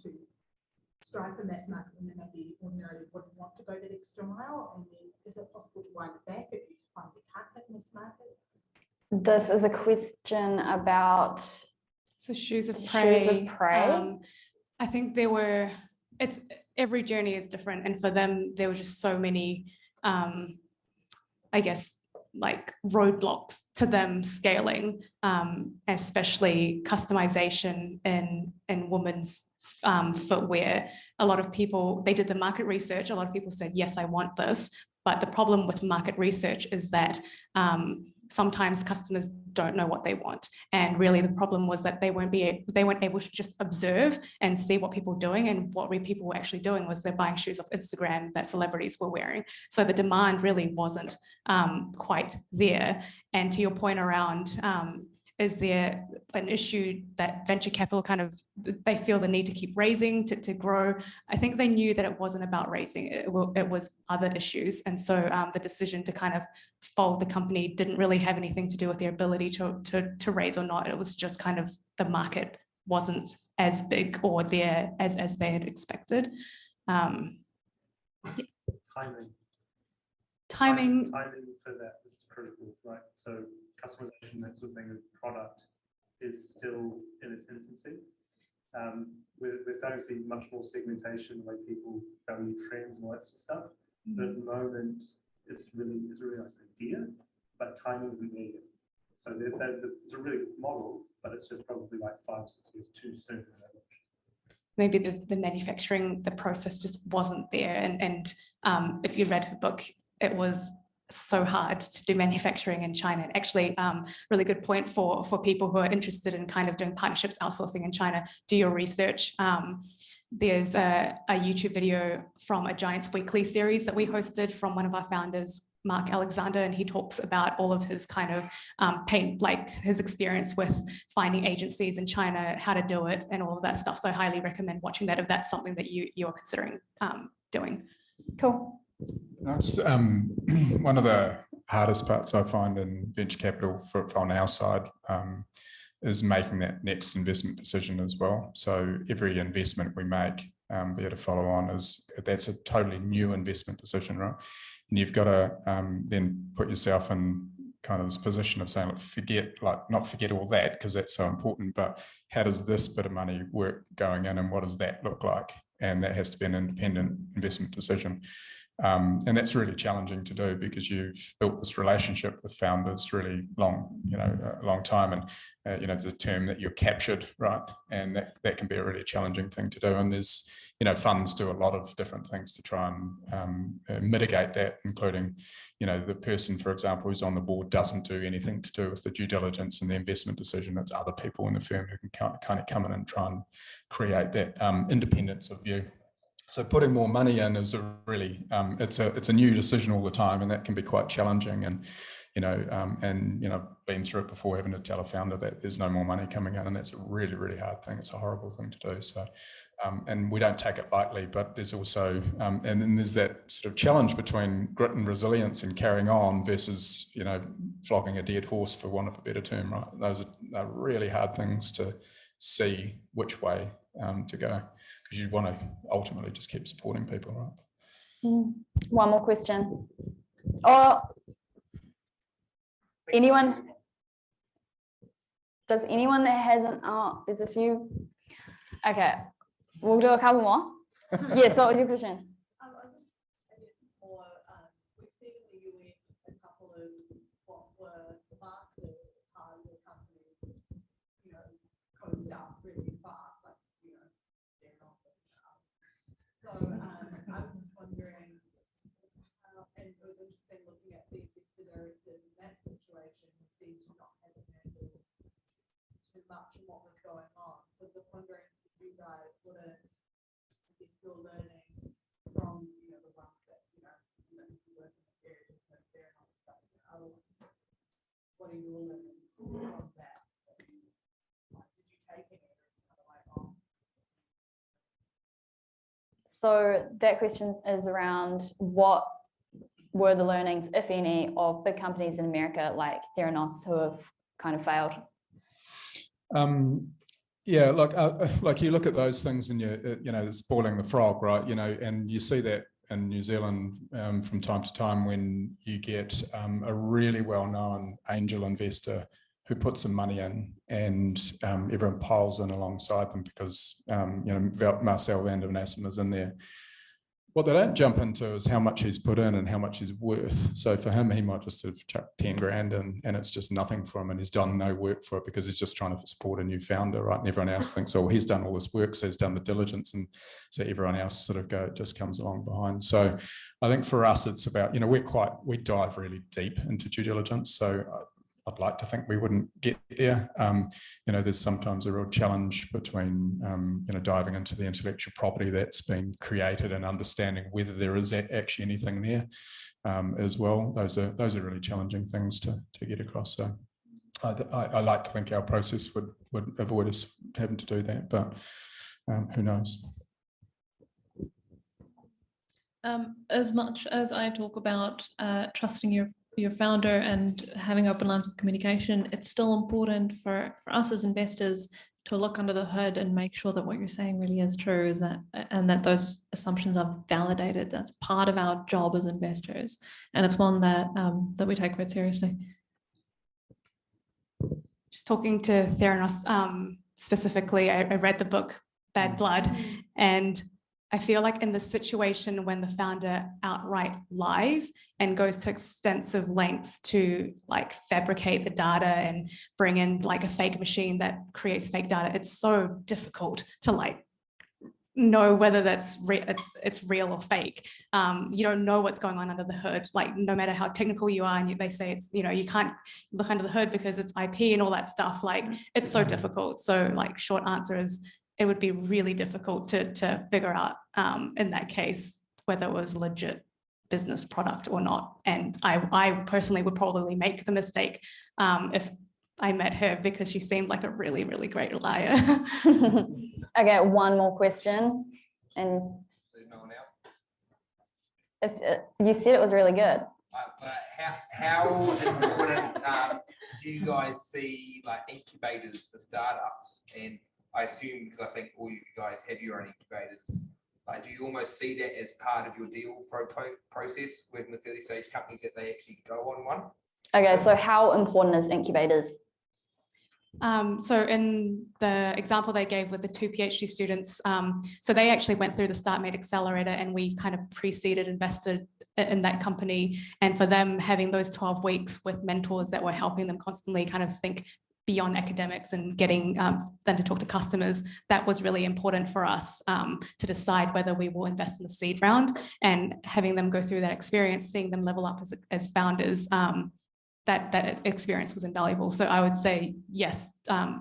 strive for mass market when they maybe ordinarily wouldn't want to go that extra mile? And then is it possible to wind it back if you find they can't hit mass market? This is a question about So shoes of prey. shoes of prey. I think it's every journey is different, and for them there were just so many, I guess, like roadblocks to them scaling, especially customization in women's footwear. A lot of people, they did the market research. A lot of people said, yes, I want this. But the problem with market research is that sometimes customers don't know what they want. And really the problem was that they weren't able to just observe and see what people were doing. And what people were actually doing was they're buying shoes off Instagram that celebrities were wearing. So the demand really wasn't quite there. And to your point around, is there an issue that venture capital they feel the need to keep raising to grow? I think they knew that it wasn't about raising, it was other issues. And so the decision to kind of fold the company didn't really have anything to do with their ability to raise or not. It was just kind of the market wasn't as big or there as they had expected. Timing for that is critical, right? So customization, that sort of thing, of product is still in its infancy. We're starting to see much more segmentation, like people value trends and all that sort of stuff. But at the moment, it's a really nice idea, but timing isn't there yet. So it's a really good model, but it's just probably like 5 or 6 years too soon. Maybe the manufacturing, the process just wasn't there. And if you read her book, it was so hard to do manufacturing in China. And actually, really good point for people who are interested in kind of doing partnerships, outsourcing in China. Do your research. There's a YouTube video from a Giants Weekly series that we hosted from one of our founders, Mark Alexander, and he talks about all of his kind of like his experience with finding agencies in China, how to do it, and all of that stuff. So I highly recommend watching that if that's something that you're considering doing. Cool. One of the hardest parts I find in venture capital on our side is making that next investment decision as well. So every investment we make, be it a follow on, that's a totally new investment decision, right? And you've got to then put yourself in kind of this position of saying, not forget all that because that's so important, but how does this bit of money work going in and what does that look like? And that has to be an independent investment decision. And that's really challenging to do because you've built this relationship with founders really long, a long time. And, it's a term that you're captured, right? And that can be a really challenging thing to do. And there's, funds do a lot of different things to try and mitigate that, including, the person, for example, who's on the board doesn't do anything to do with the due diligence and the investment decision. It's other people in the firm who can kind of come in and try and create that independence of view. So putting more money in is a really, it's a new decision all the time, and that can be quite challenging. And, been through it before, having to tell a founder that there's no more money coming in, and that's a really, really hard thing. It's a horrible thing to do. So, and we don't take it lightly, but there's also, and then there's that sort of challenge between grit and resilience and carrying on versus, flogging a dead horse, for want of a better term, right? Those are really hard things to see which way to go, because you want to ultimately just keep supporting people, right? One more question. Oh, does anyone that hasn't, there's a few. Okay, we'll do a couple more. Yes, what was your question? We've seen in the US a couple of what were marketed as hardware companies, closed up really fast, like, they're not. So I was just wondering, and it was interesting looking at the investor directors in that situation, who seemed to not have handled too much of what was going on. So just wondering if you guys, what are your learnings from, the ones that, you work in this area, fair enough stuff, other ones. What are your learnings from that? Did you take any kind of like on? So that question is around what were the learnings, if any, of big companies in America like Theranos who have kind of failed? Yeah, like you look at those things and it's boiling the frog, right? And you see that in New Zealand from time to time when you get a really well-known angel investor who puts some money in, and everyone piles in alongside them because Marcel van der Nassen is in there. What they don't jump into is how much he's put in and how much he's worth. So for him, he might just have chucked 10 grand in, and it's just nothing for him, and he's done no work for it because he's just trying to support a new founder, right? And everyone else thinks, oh, he's done all this work, so he's done the diligence, and so everyone else sort of just comes along behind. So I think for us, it's about, we dive really deep into due diligence. So I'd like to think we wouldn't get there. There's sometimes a real challenge between, diving into the intellectual property that's been created and understanding whether there is actually anything there as well. Those are really challenging things to get across. So I like to think our process would avoid us having to do that, but who knows? As much as I talk about trusting your founder and having open lines of communication, it's still important for us as investors to look under the hood and make sure that what you're saying really is true, and that those assumptions are validated. That's part of our job as investors, and it's one that we take quite seriously. Just talking to Theranos specifically, I read the book Bad Blood, and I feel like in the situation when the founder outright lies and goes to extensive lengths to like fabricate the data and bring in like a fake machine that creates fake data, it's so difficult to like know whether that's it's real or fake. You don't know what's going on under the hood. Like no matter how technical you are, and they say it's, you can't look under the hood because it's IP and all that stuff. Like it's so difficult. So like short answer is, it would be really difficult to figure out in that case whether it was legit business product or not. And I personally would probably make the mistake if I met her, because she seemed like a really, really great liar. Okay, one more question. And No one else? if you said it was really good. How important do you guys see like incubators for startups? And I assume, because I think all you guys have your own incubators, like do you almost see that as part of your deal flow process working with early stage companies, that they actually go on one? Okay, so how important is incubators? So in the example they gave with the 2 PhD students, so they actually went through the StartMate Accelerator, and we kind of pre-seeded, invested in that company. And for them, having those 12 weeks with mentors that were helping them constantly kind of think beyond academics and getting them to talk to customers, that was really important for us to decide whether we will invest in the seed round. And having them go through that experience, seeing them level up as founders, that experience was invaluable. So I would say yes,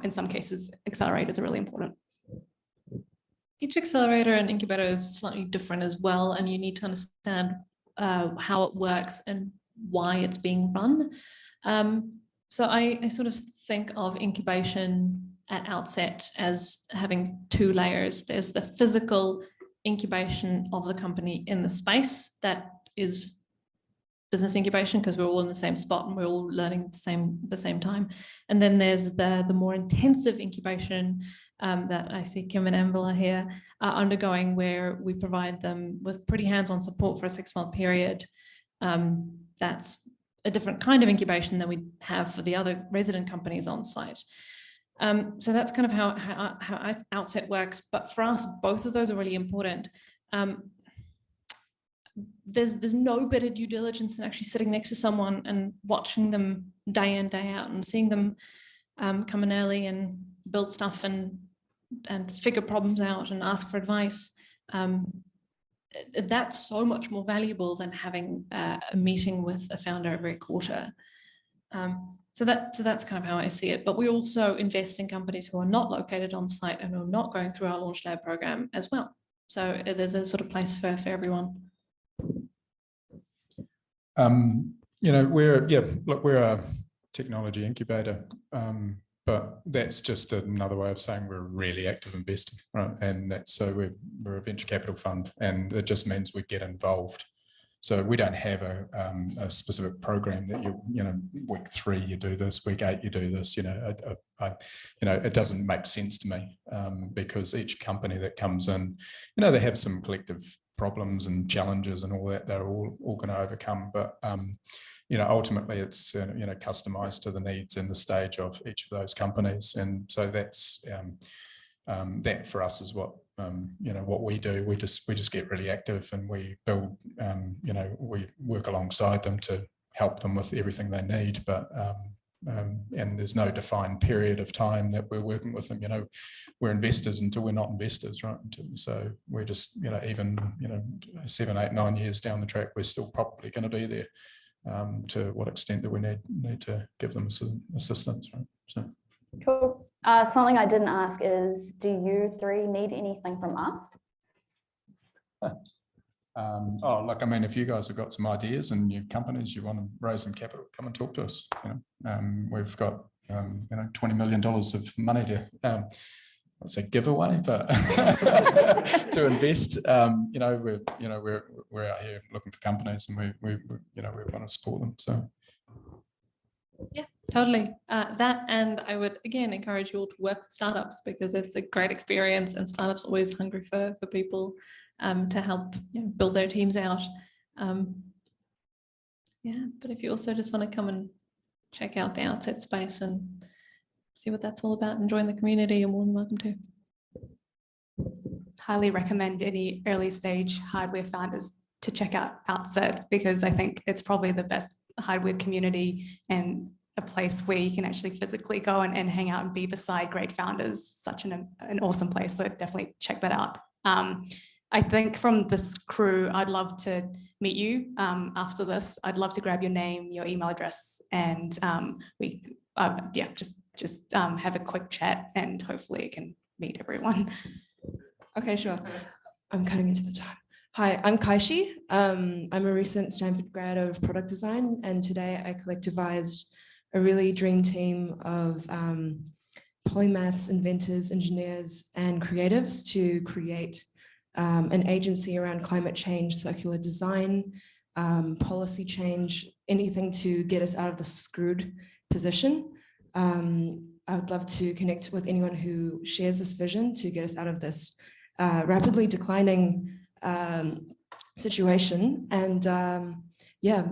in some cases, accelerators are really important. Each accelerator and incubator is slightly different as well, and you need to understand how it works and why it's being run. So I sort of think of incubation at outset as having 2 layers. There's the physical incubation of the company in the space, that is business incubation, because we're all in the same spot and we're all learning at the same time. And then there's the more intensive incubation that I see Kim and Anvil are here undergoing, where we provide them with pretty hands-on support for a 6-month period. That's a different kind of incubation than we have for the other resident companies on site. So that's kind of how Outset works. But for us, both of those are really important. There's no better due diligence than actually sitting next to someone and watching them day in, day out, and seeing them come in early and build stuff and figure problems out and ask for advice. That's so much more valuable than having a meeting with a founder every quarter. So that's kind of how I see it. But we also invest in companies who are not located on site and who are not going through our Launch Lab program as well. So there's a sort of place for everyone. We're a technology incubator, but that's just another way of saying we're a really active investor, right? And that's so we're a venture capital fund, and it just means we get involved So we don't have a specific program that week 3 you do this, week 8 you do this. It doesn't make sense to me, because each company that comes in, they have some collective problems and challenges and all that they're all going to overcome. But ultimately it's customized to the needs and the stage of each of those companies, and so that's that for us is what what we do. We just get really active, and we build, we work alongside them to help them with everything they need. But and there's no defined period of time that we're working with them. We're investors until we're not investors, right? So we're just, even 7, 8, 9 years down the track, we're still probably going to be there. To what extent that we need to give them assistance, right? So. Cool. Something I didn't ask is, do you 3 need anything from us? Look, I mean, if you guys have got some ideas and your companies, you want to raise some capital, come and talk to us. We've got $20 million of money to I'd say giveaway, but to invest. We're out here looking for companies, and we want to support them. So. Yeah, totally. That, and I would again encourage you all to work with startups, because it's a great experience, and startups are always hungry for people to help build their teams out. But if you also just want to come and check out the Outset space and see what that's all about and join the community, you're more than welcome to. Highly recommend any early stage hardware founders to check out Outset, because I think it's probably the best hardware community and a place where you can actually physically go and hang out and be beside great founders. Such an awesome place. So definitely check that out. I think from this crew, I'd love to meet you after this. I'd love to grab your name, your email address, and we just have a quick chat, and hopefully you can meet everyone. Okay, sure. I'm cutting into the time. Hi, I'm Kaishi. I'm a recent Stanford grad of product design, and today I collectivized a really dream team of polymaths, inventors, engineers, and creatives to create an agency around climate change, circular design, policy change, anything to get us out of the screwed position. I would love to connect with anyone who shares this vision to get us out of this rapidly declining situation. And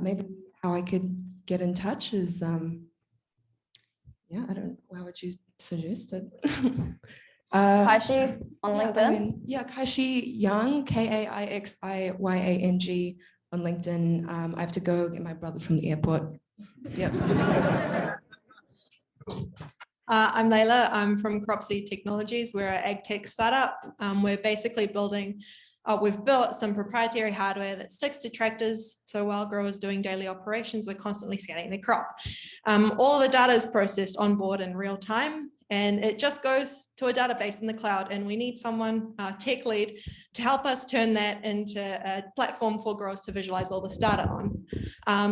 maybe how I could get in touch is, how would you suggest it? Kaishi on LinkedIn? Kaishi Yang, Kaixiyang on LinkedIn. I have to go get my brother from the airport. Yep. I'm Layla. I'm from Cropsey Technologies. We're an ag tech startup. We're basically building, we've built some proprietary hardware that sticks to tractors. So while growers doing daily operations, we're constantly scanning their crop. All the data is processed on board in real time, and it just goes to a database in the cloud. And we need someone, tech lead, to help us turn that into a platform for growers to visualize all this data on.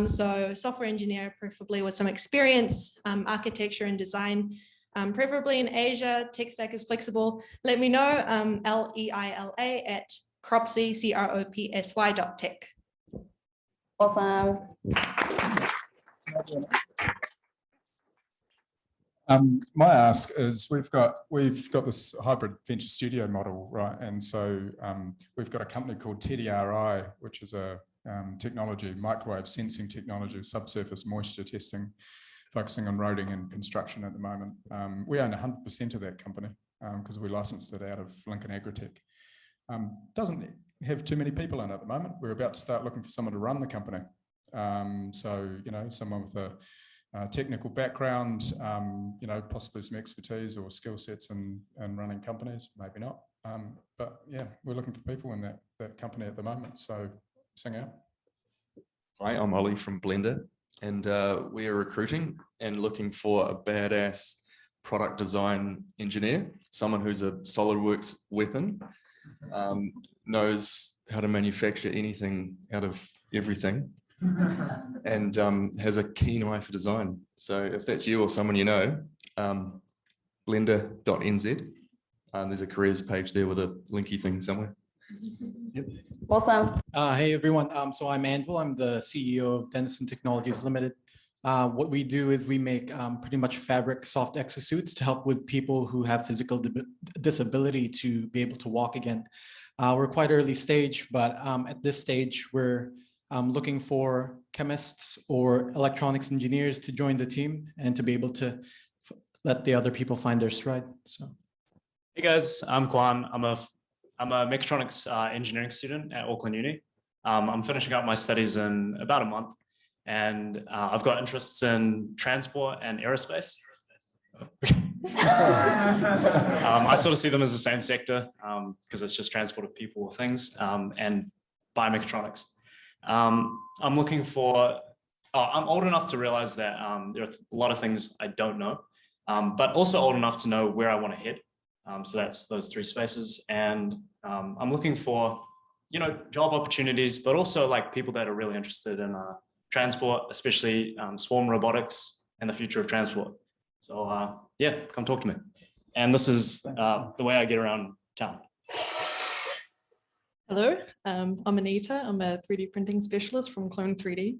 So software engineer, preferably with some experience, architecture and design, preferably in Asia. Tech stack is flexible. Let me know, leila@cropsy, CROPSY.tech. Awesome. My ask is, we've got this hybrid venture studio model, right? And so we've got a company called TDRI, which is a microwave sensing technology, subsurface moisture testing, focusing on roading and construction at the moment. We own 100% of that company because we licensed it out of Lincoln Agritech. Doesn't have too many people in at the moment. We're about to start looking for someone to run the company. Someone with a technical background, possibly some expertise or skill sets in running companies, maybe not. But yeah, we're looking for people in that company at the moment. So sing out. Hi, I'm Ollie from Blender, and we are recruiting and looking for a badass product design engineer, someone who's a SolidWorks weapon, knows how to manufacture anything out of everything, and has a keen eye for design. So if that's you or someone you know, blender.nz, there's a careers page there with a linky thing somewhere. Awesome. Hey everyone. So I'm Anvil. I'm the CEO of Dennison Technologies Limited. What we do is we make pretty much fabric soft exosuits to help with people who have physical disability to be able to walk again. We're quite early stage, but at this stage, we're looking for chemists or electronics engineers to join the team and to be able to let the other people find their stride. So, hey guys, I'm Kwan. I'm a mechatronics engineering student at Auckland Uni. I'm finishing up my studies in about a month, and I've got interests in transport and aerospace. I sort of see them as the same sector because it's just transport of people or things, and biomechatronics. I'm looking for, I'm old enough to realize that there are a lot of things I don't know, but also old enough to know where I want to head. So that's those three spaces. And I'm looking for, you know, job opportunities, but also like people that are really interested in transport, especially swarm robotics and the future of transport. So yeah, come talk to me. And this is the way I get around town. Hello, I'm Anita. I'm a 3D printing specialist from Clone 3D,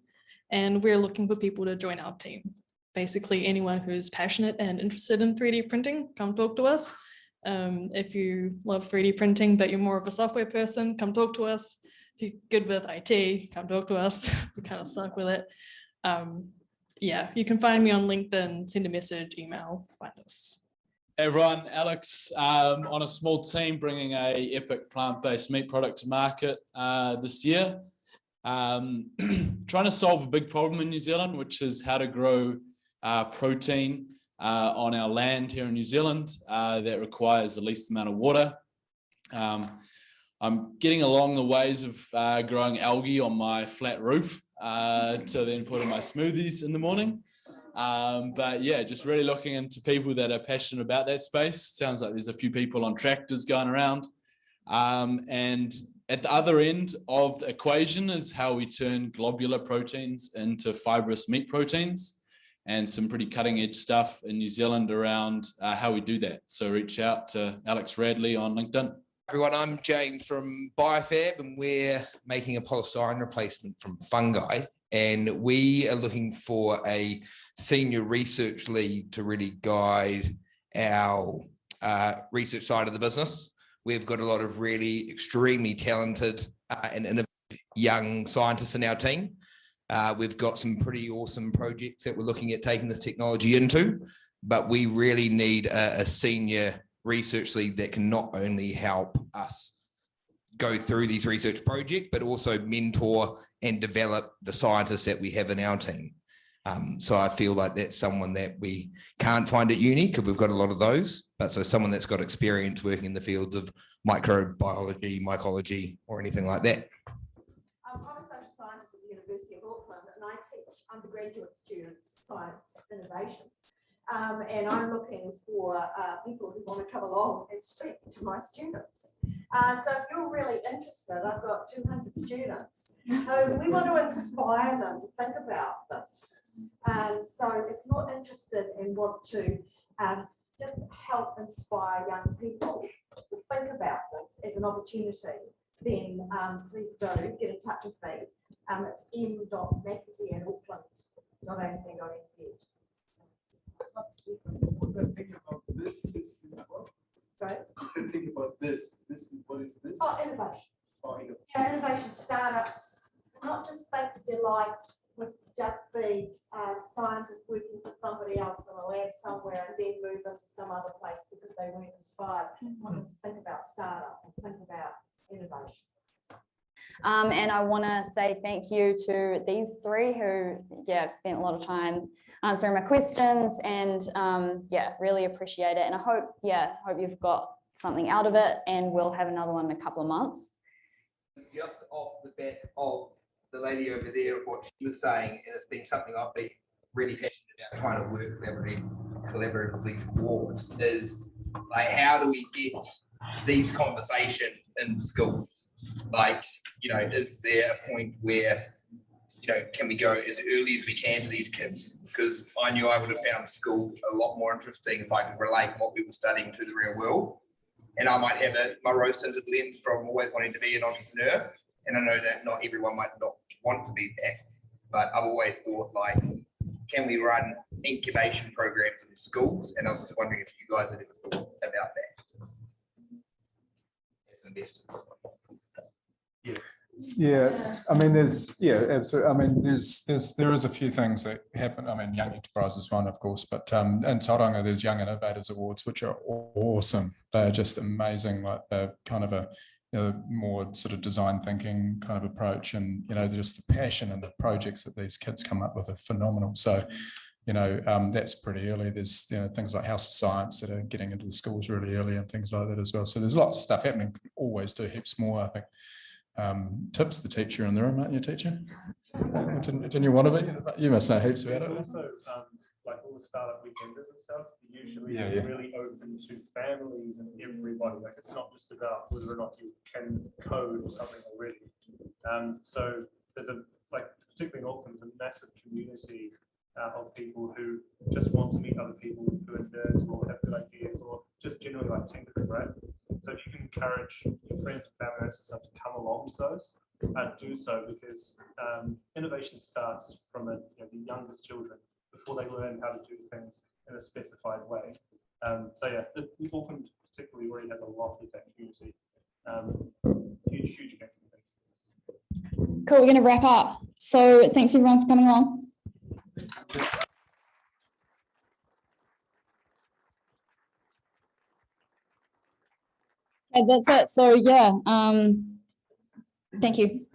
and we're looking for people to join our team. Basically, anyone who's passionate and interested in 3D printing, come talk to us. If you love 3D printing, but you're more of a software person, come talk to us. If you're good with IT, come talk to us. We kind of suck with it. Yeah, you can find me on LinkedIn, send a message, email, find us. Hey everyone, Alex, on a small team bringing a epic plant-based meat product to market this year. Trying to solve a big problem in New Zealand, which is how to grow protein on our land here in New Zealand that requires the least amount of water. I'm getting along the ways of growing algae on my flat roof to then put in my smoothies in the morning. But yeah, just really looking into people that are passionate about that space. Sounds like there's a few people on tractors going around. And at the other end of the equation is how we turn globular proteins into fibrous meat proteins, and some pretty cutting edge stuff in New Zealand around how we do that. So reach out to Alex Radley on LinkedIn. Everyone, I'm James from Biofab, and we're making a polystyrene replacement from fungi. And we are looking for a senior research lead to really guide our research side of the business. We've got a lot of really extremely talented and innovative young scientists in our team. We've got some pretty awesome projects that we're looking at taking this technology into, but we really need a senior research lead that can not only help us go through these research projects, but also mentor and develop the scientists that we have in our team. So I feel like that's someone that we can't find at uni because we've got a lot of those, but so someone that's got experience working in the fields of microbiology, mycology, or anything like that. I'm a social scientist at the University of Auckland, and I teach undergraduate students science innovation. And I'm looking for people who want to come along and speak to my students. So if you're really interested, I've got 200 students. We want to inspire them to think about this. So if you're interested and want to just help inspire young people to think about this as an opportunity, then please do get in touch with me. It's m.mcatee@auckland.ac.nz. Think about this is what? Sorry? You said think about this. What is this? Oh, innovation. Oh, innovation. Yeah, innovation startups. Not just think your life was to just be scientists working for somebody else in a lab somewhere and then move into some other place because they weren't inspired. Want to think about startup and think about innovation. And I want to say thank you to these three who, have spent a lot of time answering my questions, and really appreciate it. And I hope you've got something out of it, and we'll have another one in a couple of months. Just off the back of the lady over there, what she was saying, and it's been something I've been really passionate about trying to work collaboratively towards, is like, how do we get these conversations in schools? Like, is there a point where, can we go as early as we can to these kids? Because I knew I would have found school a lot more interesting if I could relate what we were studying to the real world. And I might have my rose-tinted lens from always wanting to be an entrepreneur. And I know that not everyone might not want to be that, but I've always thought, like, can we run incubation programs in schools? And I was just wondering if you guys had ever thought about that as investors. Yes. Yeah, I mean, absolutely. I mean, there is a few things that happen. I mean, Young Enterprise is one, of course, but in Tauranga, there's Young Innovators Awards, which are awesome. They're just amazing. Like they're kind of a more sort of design thinking kind of approach, and just the passion and the projects that these kids come up with are phenomenal. So, that's pretty early. There's things like House of Science that are getting into the schools really early and things like that as well. So there's lots of stuff happening. Always do heaps more, I think. Tip's the teacher in the room, aren't you, teacher? Didn't you want to be? You must know heaps about it. Also, like all the startup weekenders and stuff, usually really open to families and everybody. Like it's not just about whether or not you can code or something already. So there's particularly in Auckland, a massive community of people who just want to meet other people who are nerds or have good ideas or just generally like tinkering, right? So if you can encourage your friends and family and stuff to come along to those, do so, because innovation starts from the youngest children before they learn how to do things in a specified way. So yeah, Auckland particularly already has a lot of that community. Huge events and things. Cool, we're going to wrap up. So thanks everyone for coming along. Okay, that's it. So yeah, thank you.